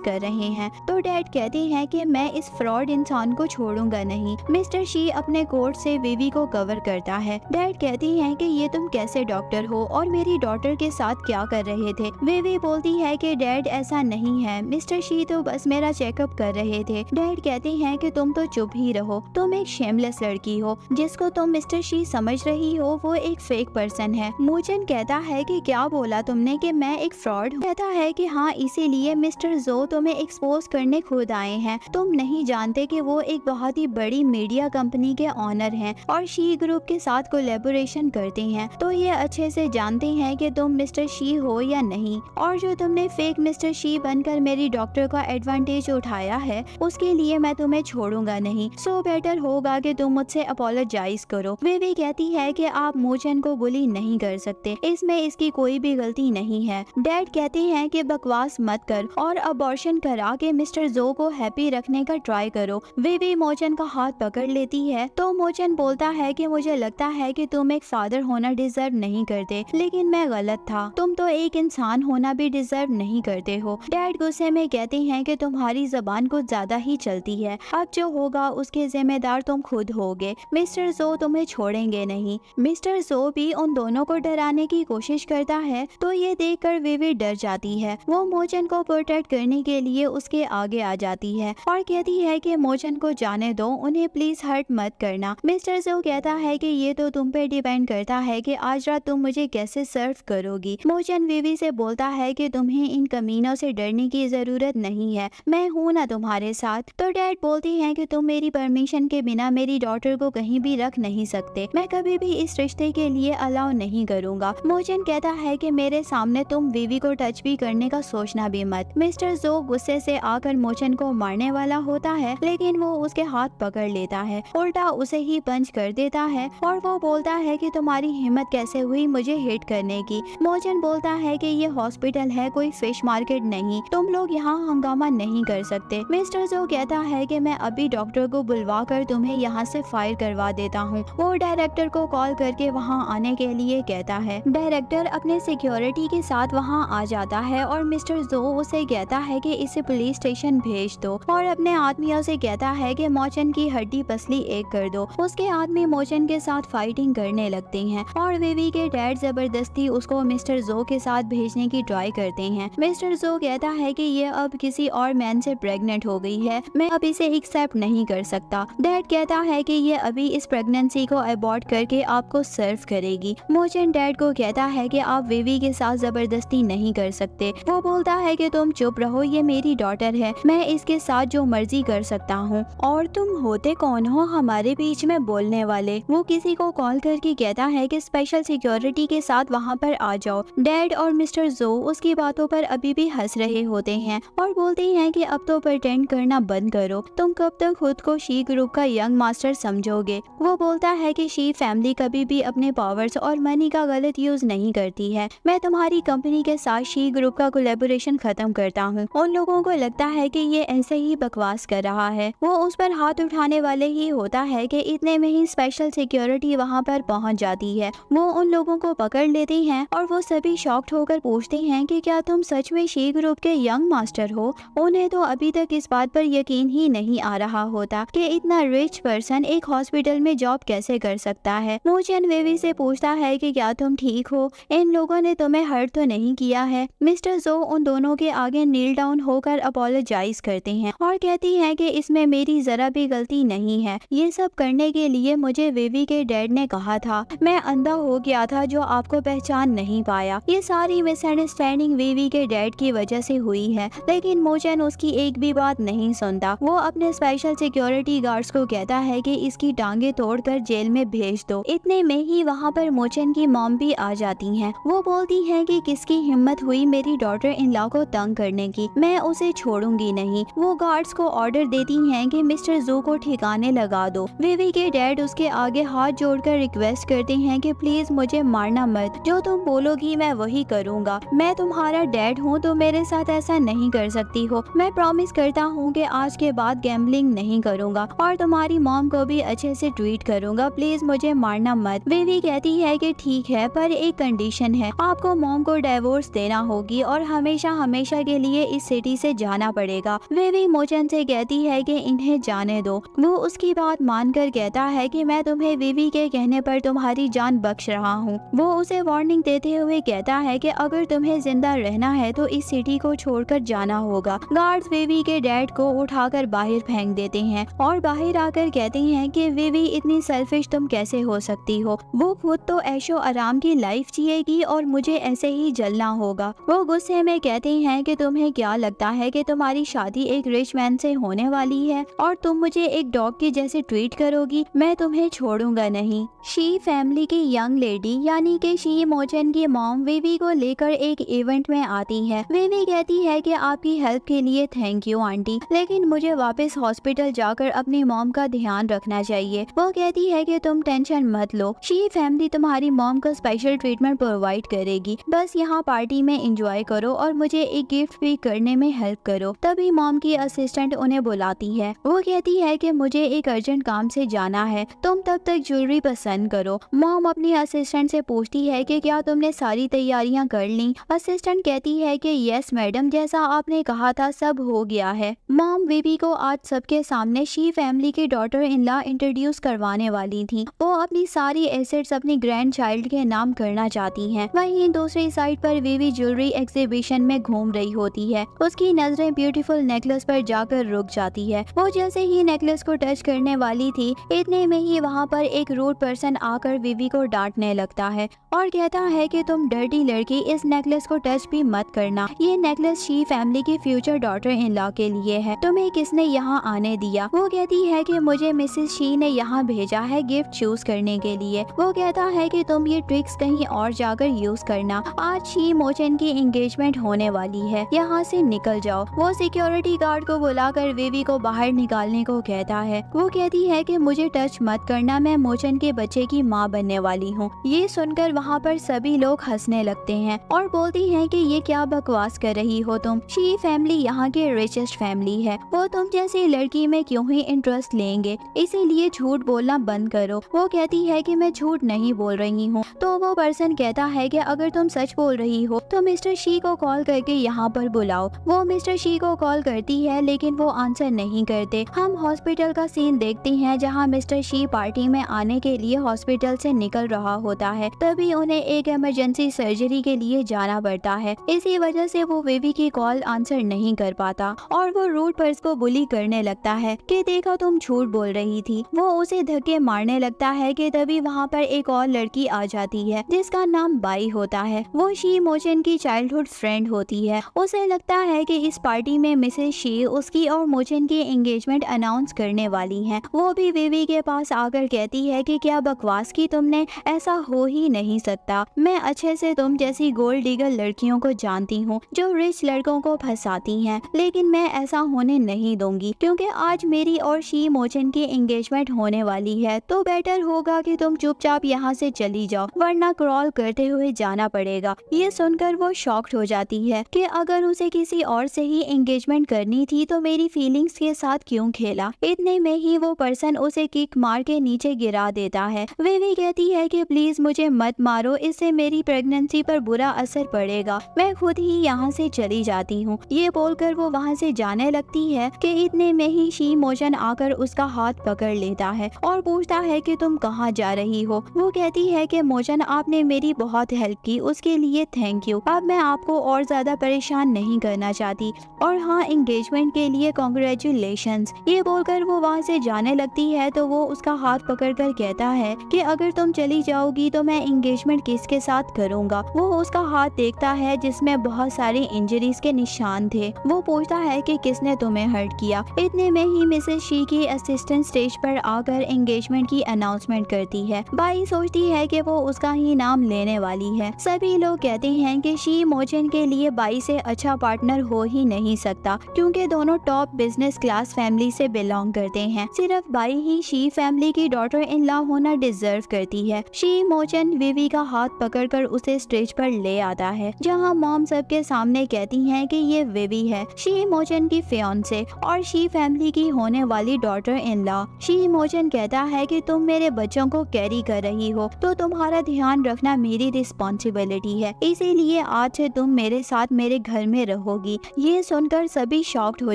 कर रहे हैं। तो डैड कहते हैं कि मैं इस फ्रॉड इंसान को छोड़ूंगा नहीं। मिस्टर शी अपने कोट से बेबी को कवर करता है। डैड कहती हैं कि ये तुम कैसे डॉक्टर हो और मेरी डॉटर के साथ क्या कर रहे थे। बेबी बोलती है कि डैड ऐसा नहीं है, मिस्टर शी तो बस मेरा चेकअप कर रहे थे। डैड कहते हैं कि तुम तो चुप ही रहो, तुम एक शेमलेस लड़की हो, जिसको तुम मिस्टर शी समझ रही हो वो एक फेक पर्सन है। मोचन कहता है कि क्या बोला तुमने कि मैं एक फ्रॉड हूँ। कहता है कि हाँ, इसीलिए मिस्टर जो तुम्हें एक्सपोज करने खुद आए हैं। तुम नहीं जानते कि वो एक बहुत ही बड़ी मीडिया कंपनी के ऑनर हैं और शी ग्रुप के साथ कोलैबोरेशन करते हैं, तो ये अच्छे से जानते हैं कि तुम मिस्टर शी हो या नहीं। और जो तुमने फेक मिस्टर शी बनकर मेरी डॉक्टर का एडवांटेज उठाया है उसके लिए मैं तुम्हें छोड़ूंगा नहीं। सो बेटर होगा कि तुम मुझसे अपोलोजाइज करो। वे भी कहती है कि आप मोचन को बुली नहीं कर सकते, इसमें इसकी कोई भी गलती नहीं है। डैड कहते हैं कि बकवास मत कर और अबॉर्शन करा के मिस्टर जो को हैप्पी रखने का ट्राई करो। वे भी मोचन का हाथ पकड़ लेती है। तो मोचन बोलता है कि मुझे लगता है कि तुम एक फादर होना डिजर्व नहीं करते, लेकिन मैं गलत था, तुम तो एक इंसान होना भी डिजर्व नहीं करते हो। डैड गुस्से में कहते हैं कि तुम्हारी जबान कुछ ज्यादा ही चलती है, अब जो होगा होगा उसके जिम्मेदार तुम खुद होगे। मिस्टर जो तुम्हें छोड़ेंगे नहीं। मिस्टर जो भी उन दोनों को डराने की कोशिश करता है तो ये देखकर विवी डर जाती है। वो मोचन को प्रोटेक्ट करने के लिए उसके आगे आ जाती है और कहती है कि मोचन को जाने दो, उन्हें प्लीज हर्ट मत करना। मिस्टर जो कहता है कि ये तो तुम पे डिपेंड करता है कि आज रात तुम मुझे कैसे सर्व करोगी। मोचन विवी से बोलता है कि तुम्हें इन कमीनों से डरने की जरूरत नहीं है, मैं हूँ ना तुम्हारे साथ। तो डैड बोलती हैं कि तुम मेरी परमिशन के बिना मेरी डॉटर को कहीं भी रख नहीं सकते, मैं कभी भी इस रिश्ते के लिए अलाउ नहीं करूँगा। मोचन कहता है कि मेरे सामने तुम विवी को टच भी करने का सोचना भी मत। मिस्टर जो गुस्से से आकर मोचन को मारने वाला होता है लेकिन वो उसके हाथ पकड़ लेता है, उल्टा उसे ही पंच कर देता है और वो बोलता है कि तुम्हारी हिम्मत कैसे हुई मुझे हिट करने की। मोचन बोलता है कि ये हॉस्पिटल है, कोई फिश मार्केट नहीं, तुम लोग यहाँ हंगामा नहीं कर सकते। मिस्टर जो कहता है कि मैं अभी डॉक्टर को बुलवा कर तुम्हें यहाँ से फायर करवा देता हूँ। वो डायरेक्टर को कॉल करके वहाँ आने के लिए कहता है। डायरेक्टर अपने सिक्योरिटी के साथ वहाँ आ जाता है और मिस्टर जो उसे कहता है कि इसे पुलिस स्टेशन भेज दो और अपने आदमियों से कहता है कि मोचन की हड्डी पसली एक कर दो। उसके आदमी मोचन के साथ फाइटिंग करने लगते हैं और विवी के डैड जबरदस्ती उसको मिस्टर जो के साथ भेजने की ट्राई करते हैं। मिस्टर जो कहता है कि ये अब किसी और मैन से प्रेग्नेंट हो गई है, मैं अब इसे एक्सेप्ट नहीं कर सकता। डैड कहता है कि ये अभी इस प्रेगनेंसी को अबॉर्ट करके आपको सर्व करेगी। मोचन डैड को कहता है कि आप विवी के साथ जबरदस्ती नहीं कर सकते। वो बोलता है कि तुम चुप रहो, ये मेरी डॉटर है, मैं इसके साथ जो मर्जी कर सकता हूँ। और तुम होते कौन हो हमारे बीच में बोलने वाले? वो किसी को कॉल करके कहता है कि स्पेशल सिक्योरिटी के साथ वहाँ पर आ जाओ। डैड और मिस्टर जो उसकी बातों पर अभी भी हंस रहे होते हैं और बोलते हैं कि अब तो प्रिटेंड करना बंद करो, तुम कब तक खुद को शी ग्रुप का यंग मास्टर समझोगे। वो बोलता है कि शी फैमिली कभी भी अपने पावर्स और मनी का गलत यूज नहीं करती है, मैं तुम्हारी कंपनी के साथ शी ग्रुप का कोलैबोरेशन खत्म करता हूँ। उन लोगों को लगता है कि ये ऐसे ही बकवास कर रहा है। वो उस पर हाथ उठाने वाले ही होता है कि इतने में ही स्पेशल सिक्योरिटी वहाँ पर पहुँच जाती है। वो उन लोगों को पकड़ लेती हैं और वो सभी शॉक्ड होकर पूछते हैं कि क्या तुम सच में शी ग्रुप के यंग मास्टर हो। उन्हें तो अभी तक इस बात पर यकीन ही नहीं आ रहा होता कि इतना रिच पर्सन एक हॉस्पिटल में जॉब कैसे कर सकता है। मोचन विवी से पूछता है कि क्या तुम ठीक हो, इन लोगों ने तुम्हें हर्ट तो नहीं किया है। मिस्टर जो उन दोनों के आगे नील डाउन होकर अपोलोजाइज करते हैं और कहती है कि इसमें मेरी जरा भी गलती नहीं है, ये सब करने के लिए मुझे विवी के डैड ने कहा था, मैं अंधा हो गया था जो आपको पहचान नहीं पाया। ये सारी मिसअंडरस्टैंडिंग विवी के डैड की वजह से हुई है, लेकिन मोचन उसकी एक भी बात नहीं सुनता। वो अपने स्पेशल सिक्योरिटी गार्ड्स को कहता है कि इसकी टांगे तोड़कर जेल में भेज दो। इतने में ही वहाँ पर मोचन की मॉम भी आ जाती हैं। वो बोलती हैं कि किसकी हिम्मत हुई मेरी डॉटर इन लॉ को तंग करने की, मैं उसे छोड़ूंगी नहीं। वो गार्ड्स को ऑर्डर देती हैं कि मिस्टर जू को ठिकाने लगा दो। विवी के डैड उसके आगे हाथ जोड़कर रिक्वेस्ट करते हैं कि प्लीज मुझे मारना मत, जो तुम बोलोगी मैं वही करूँगा। मैं तुम्हारा डैड हूँ तो मेरे साथ ऐसा नहीं कर सकती हो। मैं प्रॉमिस करता हूँ कि आज के बाद गैम्बलिंग नहीं करूँगा और तुम्हारी मॉम को भी अच्छे से ट्रीट करूँगा, प्लीज मुझे मारना मत। विवी कहती है कि ठीक है, पर एक कंडीशन है, आपको मॉम को डिवोर्स देना होगी और हमेशा हमेशा के लिए इस सिटी से जाना पड़ेगा। विवी मोचन से कहती है कि इन्हें जाने दो। वो उसकी बात मानकर कहता है कि मैं तुम्हें विवी के कहने पर तुम्हारी जान बख्श रहा हूँ। वो उसे वार्निंग देते हुए कहता है कि अगर तुम्हें जिंदा रहना है तो इस सिटी को छोड़कर जाना होगा। गार्ड्स विवी के डैड को उठाकर बाहर फेंक देते हैं और बाहर आकर कहते हैं कि विवी इतनी सेल्फिश तुम कैसे हो सकती हो, वो खुद तो ऐशो आराम की लाइफ जिएगी और मुझे ऐसे ही जलना होगा। वो गुस्से में कहते हैं कि तुम्हें क्या लगता है कि तुम्हारी शादी एक रिच मैन से होने वाली है और तुम मुझे एक डॉग के जैसे ट्रीट करोगी, मैं तुम्हें छोड़ूंगा नहीं। शी फैमिली की यंग लेडी यानी कि शी मोचन की मॉम विवी को लेकर एक इवेंट में आती है। विवी कहती है कि आपकी हेल्प के लिए थैंक यू आंटी, लेकिन मुझे वापस हॉस्पिटल जाकर अपनी मॉम का ध्यान रखना चाहिए। वो कहती है कि तुम टेंशन मत लो, शी फैमिली तुम्हारी मॉम को स्पेशल ट्रीटमेंट प्रोवाइड करेगी, बस यहाँ पार्टी में एंजॉय करो और मुझे एक गिफ्ट भी करने में हेल्प करो। तभी मॉम की असिस्टेंट उन्हें बुलाती है। वो कहती है कि मुझे एक अर्जेंट काम से जाना है, तुम तब तक ज्वेलरी पसंद करो। मॉम अपनी असिस्टेंट से पूछती है कि क्या तुमने सारी तैयारियां कर ली। असिस्टेंट कहती है कि यस मैडम, जैसा आपने कहा था सब हो गया है। मॉम विवी को आज सबके सामने सामने शी फैमिली की डॉटर इन लॉ इंट्रोड्यूस करवाने वाली थी। वो अपनी सारी एसेट्स अपनी ग्रैंड चाइल्ड के नाम करना चाहती हैं। वहीं दूसरी साइड पर विवी ज्वेलरी एग्जीबिशन में घूम रही होती है। उसकी नजरें ब्यूटीफुल नेकलेस पर जाकर रुक जाती है। वो जैसे ही नेकलेस को टच करने वाली थी, इतने में ही वहाँ पर एक रूड पर्सन आकर विवी को डांटने लगता है और कहता है कि तुम डर्टी लड़की, इस नेकलेस को टच भी मत करना। ये नेकलेस शी फैमिली की फ्यूचर डॉटर इन लॉ के लिए है। तुम्हें किसने यहाँ आने दिया? वो कहती है कि मुझे मिसेस शी ने यहाँ भेजा है गिफ्ट चूज करने के लिए। वो कहता है कि तुम ये ट्रिक्स कहीं और जाकर यूज करना। आज शी मोचन की एंगेजमेंट होने वाली है, यहाँ से निकल जाओ। वो सिक्योरिटी गार्ड को बुलाकर विवी को बाहर निकालने को कहता है। वो कहती है कि मुझे टच मत करना, मैं मोचन के बच्चे की माँ बनने वाली हूँ। ये सुनकर वहाँ पर सभी लोग हंसने लगते हैं और बोलती हैं कि ये क्या बकवास कर रही हो तुम। शी फैमिली यहाँ के रिचेस्ट फैमिली है, वो तुम जैसी लड़की में क्यों ही इंटरेस्ट लेंगे, इसीलिए झूठ बोलना बंद करो। वो कहती है कि मैं झूठ नहीं बोल रही हूँ। तो वो पर्सन कहता है कि अगर तुम सच बोल रही हो तो मिस्टर शी को कॉल करके यहाँ पर बुलाओ। वो मिस्टर शी को कॉल करती है लेकिन वो आंसर नहीं करते। हम हॉस्पिटल का सीन देखते हैं जहाँ मिस्टर शी पार्टी में आने के लिए हॉस्पिटल से निकल रहा होता है। तभी उन्हें एक इमरजेंसी सर्जरी के लिए जाना पड़ता है। इसी वजह से वो विवी की कॉल आंसर नहीं कर पाता और वो रूड पर्सन को बुली करने लगता है कि देखो तुम झूठ बोल रही थी। वो उसे धक्के मारने लगता है कि तभी वहाँ पर एक और लड़की आ जाती है जिसका नाम बाई होता है। वो शी मोचन की चाइल्डहुड फ्रेंड होती है। उसे लगता है कि इस पार्टी में मिसेस शी उसकी और मोचन की एंगेजमेंट अनाउंस करने वाली हैं। वो भी विवी के पास आकर कहती है कि क्या बकवास की तुमने, ऐसा हो ही नहीं सकता। मैं अच्छे से तुम जैसी गोल्ड डिगर लड़कियों को जानती हूँ जो रिच लड़कों को फंसाती हैं, लेकिन मैं ऐसा होने नहीं दूंगी क्योंकि आज मेरी और शी मोचन की एंगेजमेंट होने वाली है। तो बेटर होगा कि तुम चुपचाप यहाँ से चली जाओ, वरना क्रॉल करते हुए जाना पड़ेगा। ये सुनकर वो शॉक्ड हो जाती है कि अगर उसे किसी और से ही एंगेजमेंट करनी थी तो मेरी फीलिंग्स के साथ क्यों खेला। इतने में ही वो पर्सन उसे किक मार के नीचे गिरा देता है। विवी कहती है कि प्लीज मुझे मत मारो, इससे मेरी प्रेगनेंसी पर बुरा असर पड़ेगा, मैं खुद ही यहाँ से चली जाती हूँ। ये बोलकर वो वहाँ से जाने लगती है कि इतने में ही शी मोचन आकर उसका हाथ पकड़ लेता है और पूछता है कि तुम कहाँ जा रही हो। वो कहती है कि मोचन आपने मेरी बहुत हेल्प की, उसके लिए थैंक यू। अब मैं आपको और ज्यादा परेशान नहीं करना चाहती और हाँ, एंगेजमेंट के लिए कॉन्ग्रेचुलेशंस। ये बोलकर वो वहाँ से जाने लगती है तो वो उसका हाथ पकड़कर कहता है कि अगर तुम चली जाओगी तो मैं एंगेजमेंट किसके साथ करूँगा। वो उसका हाथ देखता है जिसमें बहुत सारी इंजरीज के निशान थे। वो पूछता है कि किसने तुम्हें हर्ट किया। इतने में ही मिसेस शी की असिस्टेंट स्टेज पर आकर एंगेजमेंट की अनाउंसमेंट करती है। बाई सोचती है कि वो उसका ही नाम लेने वाली है। सभी लोग कहते हैं कि शी मोचन के लिए बाई से अच्छा पार्टनर हो ही नहीं सकता क्योंकि दोनों टॉप बिजनेस क्लास फैमिली से बिलोंग करते हैं। सिर्फ बाई ही शी फैमिली की डॉटर इन लॉ होना डिजर्व करती है। शी मोचन विवी का हाथ पकड़कर उसे स्टेज पर ले आता है जहां मॉम सबके सामने कहती हैं कि ये विवी है, शी मोचन की फियांसे और शी फैमिली की होने वाली डॉटर इन लॉ। शी मोचन कहता है कि तुम मेरे बच्चों को कैरी कर रही हो तो तुम्हारा ध्यान रखना मेरी रिस्पॉन्सिबिलिटी है, इसीलिए आज से तुम मेरे साथ मेरे घर में रहोगी। ये सुनकर सभी शॉक्ड हो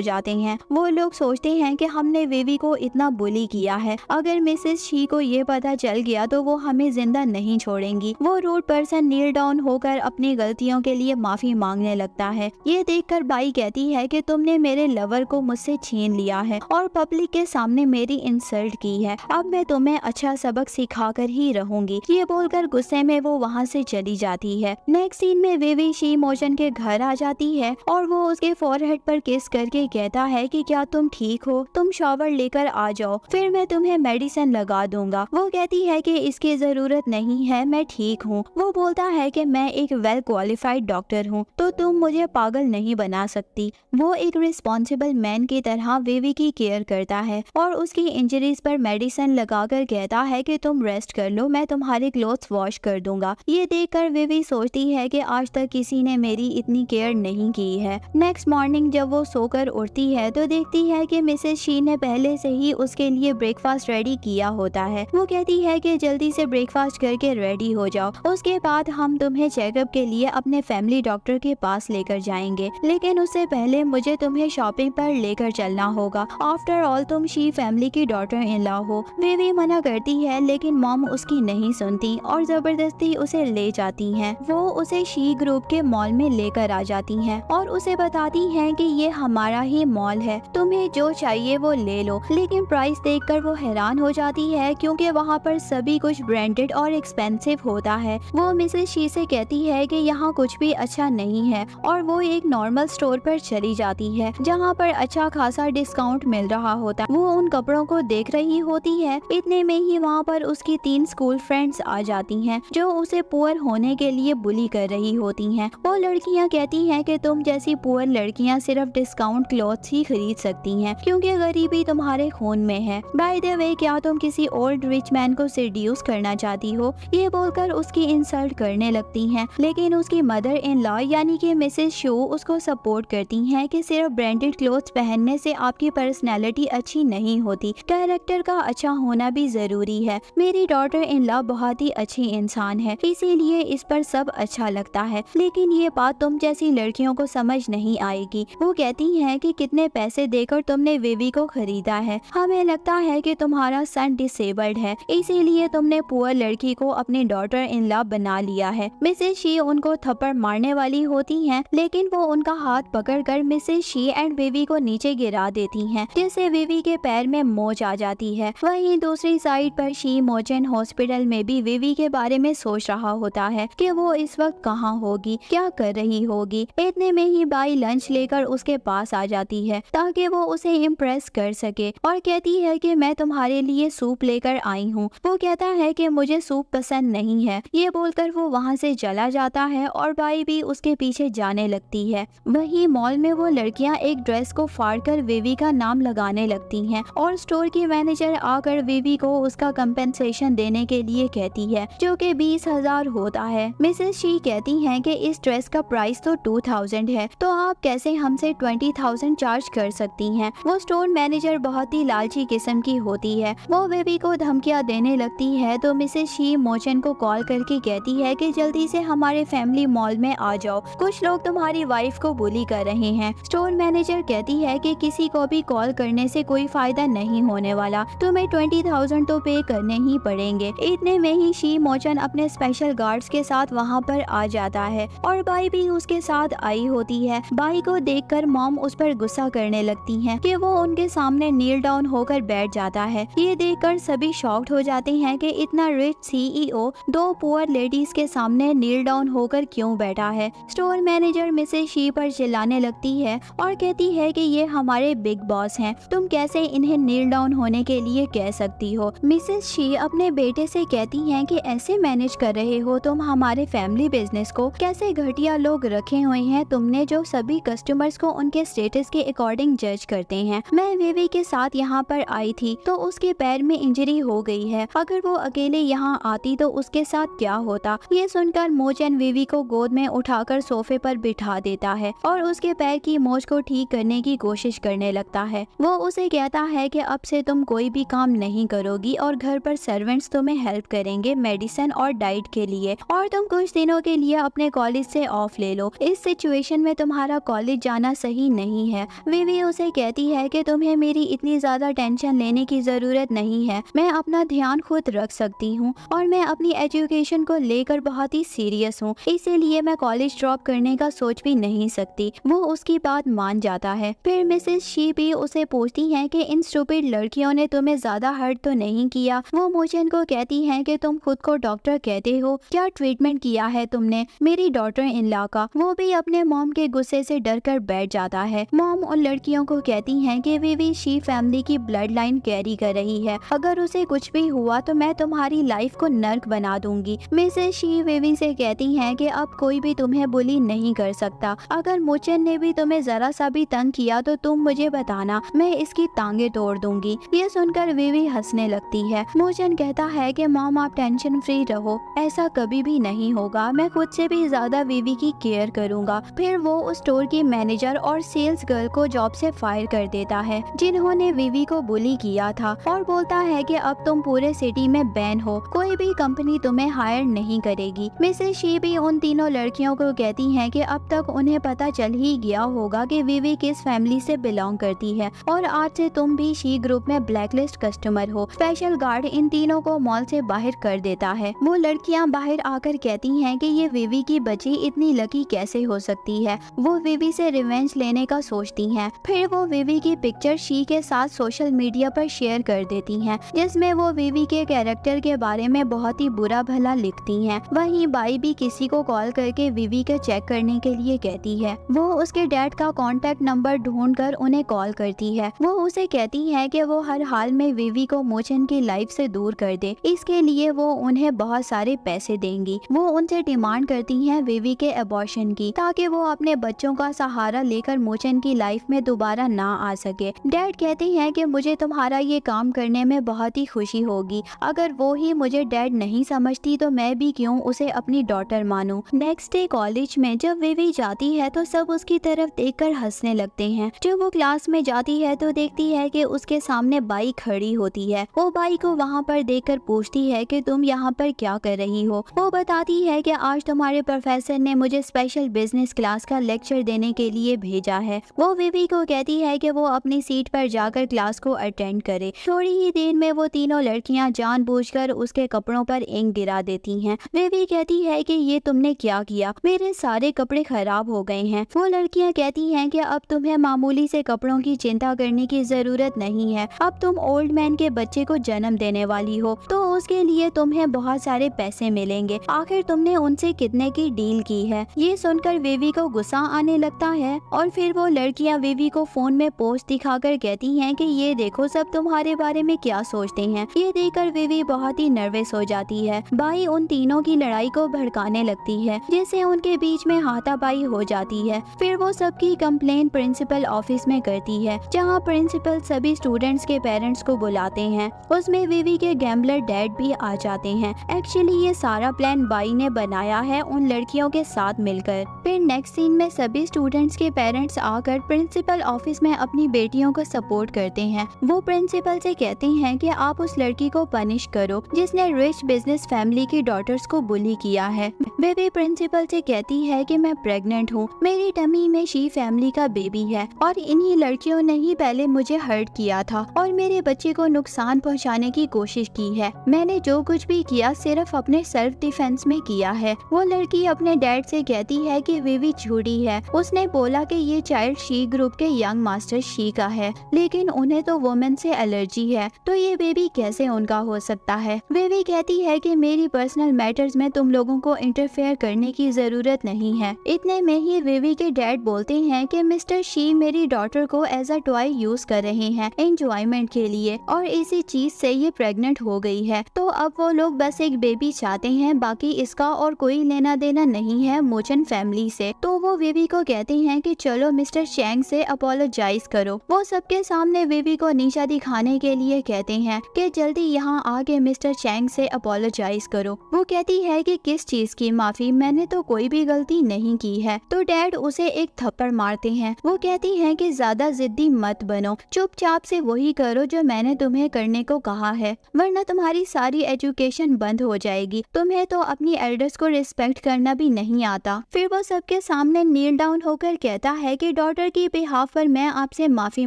जाते हैं। वो लोग सोचते हैं कि हमने विवी को इतना बुली किया है, अगर मिसेस शी को ये पता चल गया तो वो हमें जिंदा नहीं छोड़ेंगी। वो रूड पर्सन नील डाउन होकर अपनी गलतियों के लिए माफी मांगने लगता है। ये देखकर बाई कहती है कि तुमने मेरे लवर को मुझसे छीन लिया है और पब्लिक के सामने मेरी इंसल्ट की है, अब मैं तुम्हें अच्छा सबक सिखाकर ही रहूंगी। ये बोलकर गुस्से में वो वहाँ से चली जाती है। नेक्स्ट सीन में विवी शी मोचन के घर आ जाती है और वो उसके फोरहेड पर किस करके कहता है कि क्या तुम ठीक हो, तुम शॉवर लेकर आ जाओ, फिर मैं तुम्हें मेडिसिन लगा दूंगा। वो कहती है कि इसकी जरूरत नहीं है, मैं ठीक हूँ। वो बोलता है कि मैं एक वेल क्वालिफाइड डॉक्टर हूँ तो तुम मुझे पागल नहीं बना सकती। वो एक रिस्पॉन्सिबल मैन की तरह विवी की केयर करता है और उसकी इंजरीज पर मेडिसिन लगाकर कहता है कि तुम रेस्ट कर लो, मैं तुम्हारे क्लोथ्स वॉश कर दूंगा। ये देखकर विवी सोचती है कि आज तक किसी ने मेरी इतनी केयर नहीं की है। नेक्स्ट मॉर्निंग जब वो सोकर उठती है तो देखती है कि मिसेस शी ने पहले से ही उसके लिए ब्रेकफास्ट रेडी किया होता है। वो कहती है कि जल्दी से ब्रेकफास्ट करके रेडी हो जाओ, उसके बाद हम तुम्हें चेकअप के लिए अपने फैमिली डॉक्टर के पास लेकर जाएंगे, लेकिन उससे पहले मुझे तुम्हें शॉपिंग पर लेकर चलना होगा आफ्टर ऑल तुम शी फैमिली की डॉटर इन लॉ हो। विवी मना करती है लेकिन मॉम उसकी नहीं सुनती और जबरदस्ती उसे ले जाती हैं। वो उसे शी ग्रुप के मॉल में लेकर आ जाती हैं और उसे बताती हैं कि ये हमारा ही मॉल है, तुम्हें जो चाहिए वो ले लो। लेकिन प्राइस देखकर वो हैरान हो जाती है क्योंकि वहाँ पर सभी कुछ ब्रांडेड और एक्सपेंसिव होता है। वो मिसेस शी से कहती है कि यहाँ कुछ भी अच्छा नहीं है और वो एक नॉर्मल स्टोर पर चली जाती है जहाँ पर अच्छा खासा डिस्काउंट मिल रहा होता है। वो उन कपड़ों को देख रही होती है, इतने में ही वहाँ पर उसकी 3 स्कूल फ्रेंड्स आ जाती हैं जो उसे पुअर होने के लिए बुली कर रही होती हैं। वो लड़कियाँ कहती हैं कि तुम जैसी पुअर लड़कियाँ सिर्फ डिस्काउंट क्लॉथ्स ही खरीद सकती हैं क्योंकि गरीबी तुम्हारे खून में है। बाय द वे, क्या तुम किसी ओल्ड रिच मैन को सेड्यूस करना चाहती हो? ये बोलकर उसकी इंसल्ट करने लगती हैं। लेकिन उसकी मदर इन लॉ यानी कि मिसेस शो उसको सपोर्ट करती हैं कि सिर्फ ब्रांडेड क्लोथ्स पहनने से आपकी पर्सनैलिटी अच्छी नहीं होती, कैरेक्टर का अच्छा होना भी जरूरी है। मेरी डॉटर इन लॉ बहुत ही अच्छी इंसान है, इसीलिए इस पर सब अच्छा लगता है, लेकिन ये बात तुम जैसी लड़कियों को समझ नहीं आएगी। वो कहती हैं कि कितने पैसे देकर तुमने विवी को खरीदा है, हमें लगता है कि तुम्हारा सन डिसेबल्ड है, इसीलिए तुमने पुअर लड़की को अपनी डॉटर इन लॉ बना लिया है। मिसेस शी उनको थप्पड़ मारने वाली होती हैं, लेकिन वो उनका हाथ पकड़कर मिसेस शी एंड विवी को नीचे गिरा देती हैं, जिससे विवी के पैर में मोच आ जाती है। वहीं दूसरी साइड पर शी मोचन हॉस्पिटल में भी विवी के बारे में सोच रहा होता है कि वो इस वक्त कहाँ होगी, क्या कर रही होगी। इतने में ही बाई लंच लेकर उसके पास आ जाती है ताकि वो उसे इम्प्रेस कर सके और कहती है कि मैं तुम्हारे लिए सूप लेकर आई हूँ। वो कहता है कि मुझे सूप पसंद नहीं है। ये बोलकर वो वहाँ से चला जाता है और बाई भी उसके पीछे जाने लगती है। वहीं मॉल में वो लड़कियाँ एक ड्रेस को फाड़कर विवी का नाम लगाने लगती हैं और स्टोर की मैनेजर आकर विवी को उसका कंपेंसेशन देने के लिए कहती है जो कि 20,000 होता है। मिसेस शी कहती हैं कि इस ड्रेस का प्राइस तो 2,000 है, तो आप कैसे हमसे 20,000 चार्ज कर सकती हैं। वो स्टोर मैनेजर बहुत ही लालची किस्म की होती है। वो विवी को धमकियां देने लगती है तो मिसेस शी मोचन को कॉल करके कहती है कि जल्दी से हमारे फैमिली मॉल में आ जाओ, कुछ लोग तुम्हारी वाइफ को बुली कर रहे हैं। स्टोर मैनेजर कहती है कि किसी को भी कॉल करने से कोई फायदा नहीं होने वाला, तुम्हें 20,000 तो पे करने ही पड़ेंगे। इतने में ही शी मोचन अपने स्पेशल गार्ड्स के साथ वहाँ पर आ जाता है और बाई भी उसके साथ आई होती है। बाई को देखकर मॉम उस पर गुस्सा करने लगती हैं कि वो उनके सामने नील डाउन होकर बैठ जाता है। ये देखकर सभी शॉक्ड हो जाते हैं कि इतना रिच सीईओ 2 पुअर लेडीज के सामने नील डाउन होकर क्यों बैठा है। स्टोर मैनेजर मिसेस शी पर चिल्लाने लगती है और कहती है कि ये हमारे बिग बॉस हैं, तुम कैसे इन्हें नील डाउन होने के लिए कह सकती हो। मिसेस शी अपने बेटे से कहती हैं कि ऐसे मैनेज कर रहे हो तुम हमारे फैमिली बिजनेस को, कैसे घटिया लोग रखे हुए हैं तुमने जो सभी कस्टमर्स को उनके स्टेटस के अकॉर्डिंग जज करते हैं। मैं विवी के साथ यहाँ पर आई थी तो उसके पैर में इंजरी हो गई है, अगर वो अकेले यहाँ आती तो उसके साथ क्या होता। ये सुनकर मोचन विवी को गोद में उठाकर सोफे पर बिठा देता है और उसके पैर की मोच को ठीक करने की कोशिश करने लगता है। वो उसे कहता है कि अब से तुम कोई भी काम नहीं करोगी और घर पर सर्वेंट्स तुम्हें हेल्प करेंगे मेडिसिन और डाइट के लिए, और तुम कुछ दिनों के लिए अपने कॉलेज से ऑफ ले लो, इस सिचुएशन में तुम्हारा कॉलेज जाना सही नहीं है। विवी उसे कहती है कि तुम्हें मेरी इतनी ज्यादा टेंशन लेने की जरूरत नहीं है, मैं अपना ध्यान खुद रख सकती हूँ और मैं अपनी एजुकेशन को लेकर बहुत ही सीरियस हूँ, इसीलिए मैं कॉलेज ड्रॉप करने का सोच भी नहीं सकती। वो उसकी बात मान जाता है। फिर मिसेस शी भी उसे पूछती हैं कि इन स्टूपिड लड़कियों ने तुम्हें ज्यादा हर्ट तो नहीं किया। वो मोचन को कहती हैं कि तुम खुद को डॉक्टर कहते हो, क्या ट्रीटमेंट किया है तुमने मेरी डॉटर इन लॉ का। वो भी अपने मॉम के गुस्से से डर कर बैठ जाता है। मॉम उन लड़कियों को कहती हैं कि विवी शी फैमिली की ब्लड लाइन कैरी कर रही है, अगर उसे कुछ भी हुआ तो मैं तुम्हारी लाइफ को नर्क बना दूंगी। मिसेस शी विवी से कहती हैं कि अब कोई भी तुम्हें बुली नहीं कर सकता, अगर मोचन ने भी तुम्हें जरा सा भी तंग किया तो तुम मुझे बताना, मैं इसकी टांगे तोड़ दूंगी। ये सुनकर विवी हंसने लगती है। मोचन कहता है कि मॉम आप टेंशन फ्री रहो, ऐसा कभी भी नहीं होगा, मैं खुद से भी ज्यादा विवी की केयर करूंगा। फिर वो उस स्टोर की मैनेजर और सेल्स गर्ल को जॉब से फायर कर देता है जिन्होंने विवी को बुली किया था, और बोलता है कि अब तुम पूरे सिटी में बैन हो, कोई भी कंपनी तुम्हें हायर नहीं करेगी। मिसेस शी भी उन तीनों लड़कियों को कहती हैं कि अब तक उन्हें पता चल ही गया होगा कि विवी किस फैमिली से बिलोंग करती है है और आज से तुम भी शी ग्रुप में ब्लैकलिस्ट कस्टमर हो। स्पेशल गार्ड इन तीनों को मॉल से बाहर कर देता है। वो लड़कियां बाहर आकर कहती हैं कि ये विवी की बच्ची इतनी लकी कैसे हो सकती है। वो विवी से रिवेंज लेने का सोचती हैं। फिर वो विवी की पिक्चर शी के साथ सोशल मीडिया पर शेयर कर देती हैं, जिसमें वो विवी के कैरेक्टर के बारे में बहुत ही बुरा भला लिखती हैं। वहीं बाई भी किसी को कॉल करके विवी के चेक करने के लिए कहती है। वो उसके डैड का कॉन्टेक्ट नंबर ढूंढकर उन्हें कॉल करती है। वो उसे कहती है कि वो हर हाल में विवी को मोचन की लाइफ से दूर कर दे। इसके लिए वो उन्हें बहुत सारे पैसे देंगी। वो उनसे डिमांड करती हैं विवी के अबॉर्शन की, ताकि वो अपने बच्चों का सहारा लेकर मोचन की लाइफ में दोबारा ना आ सके। डैड कहते हैं कि मुझे तुम्हारा ये काम करने में बहुत ही खुशी होगी। अगर वो ही मुझे डैड नहीं समझती तो मैं भी क्यों उसे अपनी डॉटर मानूं। नेक्स्ट डे कॉलेज में जब विवी जाती है तो सब उसकी तरफ देखकर हंसने लगते हैं। जब वो क्लास में जाती है तो देखती है कि उसके सामने बाई खड़ी होती है। वो बाई को वहाँ पर देखकर पूछती है कि तुम यहाँ पर क्या कर रही हो। वो बताती है कि आज तुम्हारे प्रोफेसर ने मुझे स्पेशल बिजनेस क्लास का लेक्चर देने के लिए भेजा है। वो विवी को कहती है कि वो अपनी सीट पर जाकर क्लास को अटेंड करे। थोड़ी ही देर में वो तीनों लड़कियां जानबूझकर उसके कपड़ों पर इंक गिरा देती हैं। विवी कहती है कि ये तुमने क्या किया, मेरे सारे कपड़े खराब हो गए हैं। वो लड़कियां कहती हैं कि अब तुम्हें मामूली से कपड़ों की चिंता करने की जरूरत नहीं है। अब तुम ओल्ड मैन के बच्चे को जन्म देने वाली हो तो उसके लिए तुम्हें बहुत सारे पैसे मिलेंगे। आखिर तुमने उनसे कितने की डील की है। ये सुनकर विवी को गुस्सा आने लगता है और फिर वो लड़कियां विवी को फोन में पोस्ट दिखाकर कहती हैं कि ये देखो सब तुम्हारे बारे में क्या सोचते हैं। ये देखकर विवी बहुत ही नर्वस हो जाती है। बाई उन तीनों की लड़ाई को भड़काने लगती है, जिससे उनके बीच में हाथापाई हो जाती है। फिर वो सबकी कंप्लेन प्रिंसिपल ऑफिस में करती है, जहाँ प्रिंसिपल सभी स्टूडेंट्स के पेरेंट्स को बुलाते हैं। उसमें विवी के गैम्बलर डैड भी आ जाते हैं। एक्चुअली ये सारा प्लान बाई ने बनाया है उन लड़कियों के साथ मिलकर। फिर नेक्स्ट सीन में सभी स्टूडेंट्स के पेरेंट्स आकर प्रिंसिपल ऑफिस में अपनी बेटियों को सपोर्ट करते हैं। वो प्रिंसिपल से कहते हैं कि आप उस लड़की को पनिश करो जिसने रिच बिजनेस फैमिली की डॉटर्स को बुली किया है। बेबी प्रिंसिपल से कहती है कि मैं प्रेग्नेंट हूँ, मेरी टमी में शी फैमिली का बेबी है और इन्हीं लड़कियों ने ही पहले मुझे हर्ट किया था और मेरे बच्चे को नुकसान पहुँचाने की कोशिश की है। मैंने जो कुछ भी किया सिर्फ अपने सेल्फ डिफेंस में किया है। वो लड़की अपने डैड से कहती है कि विवी झूठी है। उसने बोला कि ये चाइल्ड शी ग्रुप के यंग मास्टर शी का है, लेकिन उन्हें तो वुमेन से एलर्जी है, तो ये बेबी कैसे उनका हो सकता है। विवी कहती है कि मेरी पर्सनल मैटर्स में तुम लोगों को इंटरफेयर करने की जरूरत नहीं है। इतने में ही विवी के डैड बोलते हैं कि मिस्टर शी मेरी डॉटर को एज अ टॉय यूज कर रहे हैं एंजॉयमेंट के लिए और इसी चीज से ये प्रेग्नेंट हो गई है। तो अब वो लोग बस एक बेबी चाहते हैं, बाकी इसका और कोई लेना देना नहीं है मोचन फैमिली से। तो वो विवी को कहते हैं कि चलो मिस्टर चैंग से अपोलोजाइज करो। वो सबके सामने विवी को नीचा दिखाने के लिए कहते हैं कि जल्दी यहाँ आके मिस्टर चैंग से अपोलोजाइज करो। वो कहती है कि किस चीज की माफी, मैंने तो कोई भी गलती नहीं की है। तो डैड उसे एक थप्पड़ मारते हैं। वो कहती है कि ज्यादा जिद्दी मत बनो, चुपचाप से वही करो जो मैंने तुम्हें करने को कहा है, वरना तुम्हारी सारी एजुकेशन बंद हो जाएगी। तुम्हें तो अपनी एल्डर्स को रिस्पेक्ट करना भी नहीं आता। फिर वो सबके सामने नील डाउन होकर कहता है कि डॉटर की बिहाफ पर मैं आपसे माफी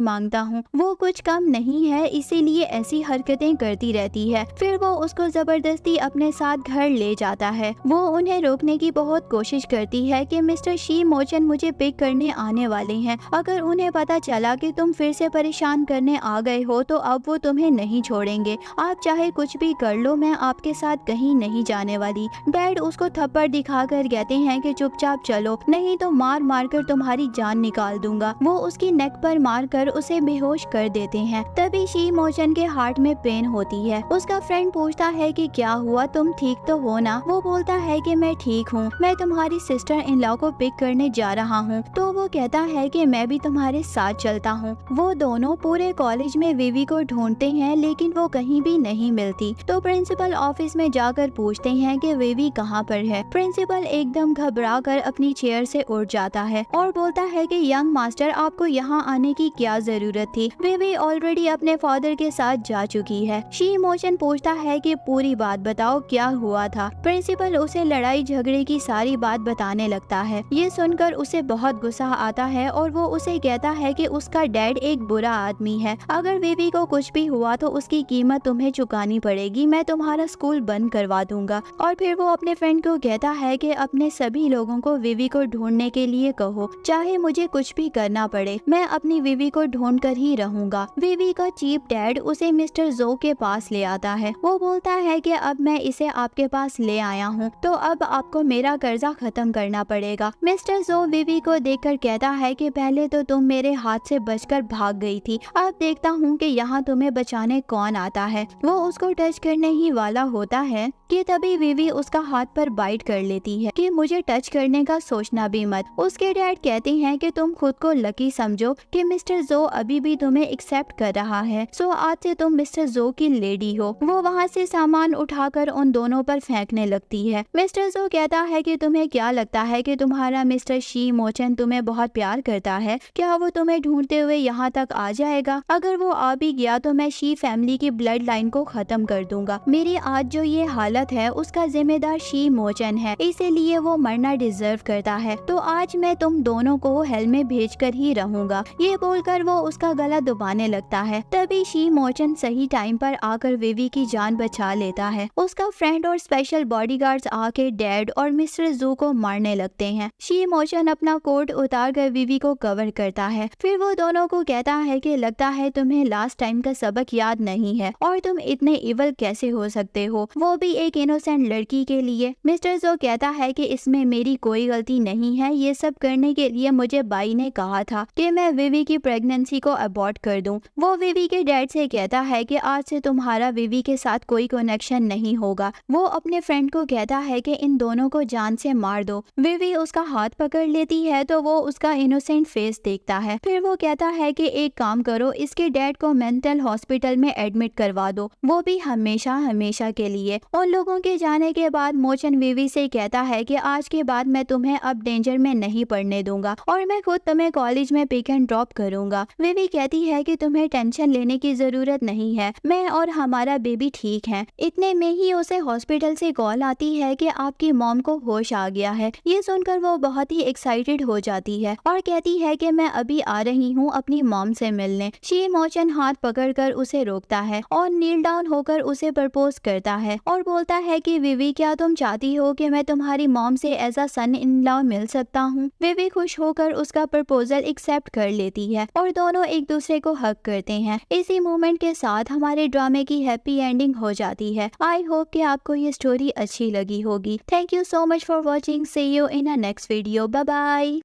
मांगता हूँ, वो कुछ कम नहीं है, इसीलिए ऐसी हरकतें करती रहती है। फिर वो उसको जबरदस्ती अपने साथ घर ले जाता है। वो उन्हें रोकने की बहुत कोशिश करती है कि मिस्टर शी मोचन मुझे पिक करने आने वाले हैं। अगर उन्हें पता चला कि तुम फिर से परेशान करने आ गए हो तो अब वो तुम्हें नहीं छोड़ेंगे। आप चाहे कुछ भी कर लो, मैं आपके साथ कहीं नहीं जाने वाली। डैड उसको थप्पड़ दिखाकर कहते हैं कि चुपचाप चलो, नहीं तो मार मार कर तुम्हारी जान निकाल दूंगा। वो उसकी नेक पर मार कर उसे बेहोश कर देते हैं। तभी शी मोचन के हार्ट में पेन होती है। उसका फ्रेंड पूछता है कि क्या हुआ, तुम ठीक तो हो ना। वो बोलता है कि मैं ठीक हूँ, मैं तुम्हारी सिस्टर इन लॉ को पिक करने जा रहा हूँ। तो वो कहता है कि मैं भी तुम्हारे साथ चलता हूँ। वो दोनों पूरे कॉलेज में विवी को ढूंढते हैं, लेकिन वो कहीं भी नहीं मिलती। तो प्रिंसिपल ऑफिस में जाकर पूछते हैं कि विवी कहाँ पर है। प्रिंसिपल एकदम घबरा कर अपनी चेयर से उठ जाता है और बोलता है कि यंग मास्टर आपको यहाँ आने की क्या जरूरत थी, विवी ऑलरेडी अपने फादर के साथ जा चुकी है। शी मोचन पूछता है कि पूरी बात बताओ क्या हुआ था। प्रिंसिपल उसे लड़ाई झगड़े की सारी बात बताने लगता है। ये सुनकर उसे बहुत गुस्सा आता है और वो उसे कहता है कि उसका डैड एक बुरा आदमी है। अगर विवी को कुछ भी हुआ तो उसकी कीमत तुम्हें चुकानी पड़ेगी। मैं तुम्हारा स्कूल बंद करवा दूंगा। और फिर वो अपने फ्रेंड को कहता है कि अपने सभी लोगों को विवी को ढूंढने के लिए कहो, चाहे मुझे कुछ भी करना पड़े, मैं अपनी विवी को ढूंढ कर ही रहूंगा। विवी का चीप डैड उसे मिस्टर जो के पास ले आता है। वो बोलता है कि अब मैं इसे आपके पास ले आया हूँ, तो अब आपको मेरा कर्जा खत्म करना पड़ेगा। मिस्टर जो विवी को देखकर कहता है कि पहले तो तुम मेरे हाथ से बचकर भाग गई थी, अब देखता हूँ कि यहाँ तुम्हें बचाने कौन आता है। वो उसको टच करने ही वाला होता है कि तभी विवी उसका हाथ पर बाइट कर लेती है कि मुझे टच करने का सोचना भी मत। उसके डैड कहते हैं कि तुम खुद को लकी समझो कि मिस्टर जो अभी भी तुम्हें एक्सेप्ट कर रहा है, सो आज से तुम मिस्टर जो की लेडी हो। वो वहाँ से सामान उठाकर उन दोनों पर फेंकने लगती है। मिस्टर जो कहता है कि तुम्हें क्या लगता है कि तुम्हारा मिस्टर शी मोचन तुम्हें बहुत प्यार करता है? क्या वो तुम्हें ढूंढते हुए यहाँ तक आ जाएगा? अगर वो आ भी गया तो मैं शी फैमिली की ब्लड लाइन को खत्म कर दूंगा। मेरी आज जो ये हालत है उसका जिम्मेदार शी मोचन है, इसीलिए वो मरना डिजर्व करता है। तो आज मैं तुम दोनों को हेल में भेज कर ही रहूंगा। ये बोलकर वो उसका गला दबाने लगता है। तभी शी मोचन सही टाइम पर आकर विवी की जान बचा लेता है। उसका फ्रेंड और स्पेशल बॉडीगार्ड्स आके डैड और मिस्टर जू को मारने लगते हैं। शी मोचन अपना कोट उतार कर विवी को कवर करता है। फिर वो दोनों को कहता है कि लगता है तुम्हें लास्ट टाइम का सबक याद नहीं है और तुम इतने इवल कैसे हो सकते हो, वो भी एक इनोसेंट लड़की के लिए। मिस्टर जो कहता है कि इसमें मेरी कोई गलती नहीं है, ये सब करने के लिए मुझे बाई ने कहा था कि मैं विवी की प्रेगनेंसी को अबॉर्ट कर दूं। वो विवी के डैड से कहता है कि आज से तुम्हारा विवी के साथ कोई कनेक्शन नहीं होगा। वो अपने फ्रेंड को कहता है कि इन दोनों को जान से मार दो। विवी उसका हाथ पकड़ लेती है तो वो उसका इनोसेंट फेस देखता है। फिर वो कहता है कि एक काम करो, इसके डैड को मेंटल हॉस्पिटल में एडमिट करवा दो, वो भी हमेशा हमेशा के लिए। उन लोगों के जाने के बाद मोचन विवी से कहता है कि आज के बाद मैं तुम्हें अब डेंजर में नहीं पड़ने दूंगा और मैं खुद तुम्हें कॉलेज में पिक एंड ड्रॉप करूंगा। विवी कहती है कि तुम्हें टेंशन लेने की जरूरत नहीं है, मैं और हमारा बेबी ठीक है। इतने में ही उसे हॉस्पिटल से कॉल आती है कि आपकी मॉम को होश आ गया है। ये सुनकर वो बहुत ही एक्साइटेड हो जाती है और कहती है कि मैं अभी आ रही हूँ अपनी मॉम से मिलने। शी मोचन हाथ पकड़कर उसे रोकता है और नील डाउन होकर उसे प्रपोज करता है और बोलता है कि विवी क्या तुम चाहती हो कि मैं तुम्हारी मॉम से as a sun in law मिल सकता हूँ? विवी खुश होकर उसका प्रपोजल एक्सेप्ट कर लेती है और दोनों एक दूसरे को हग करते हैं। इसी मोमेंट के साथ हमारे ड्रामे की हैप्पी एंडिंग हो जाती है। आई होप कि आपको ये स्टोरी अच्छी लगी होगी। Thank you so much for watching. See you in a next video. Bye bye.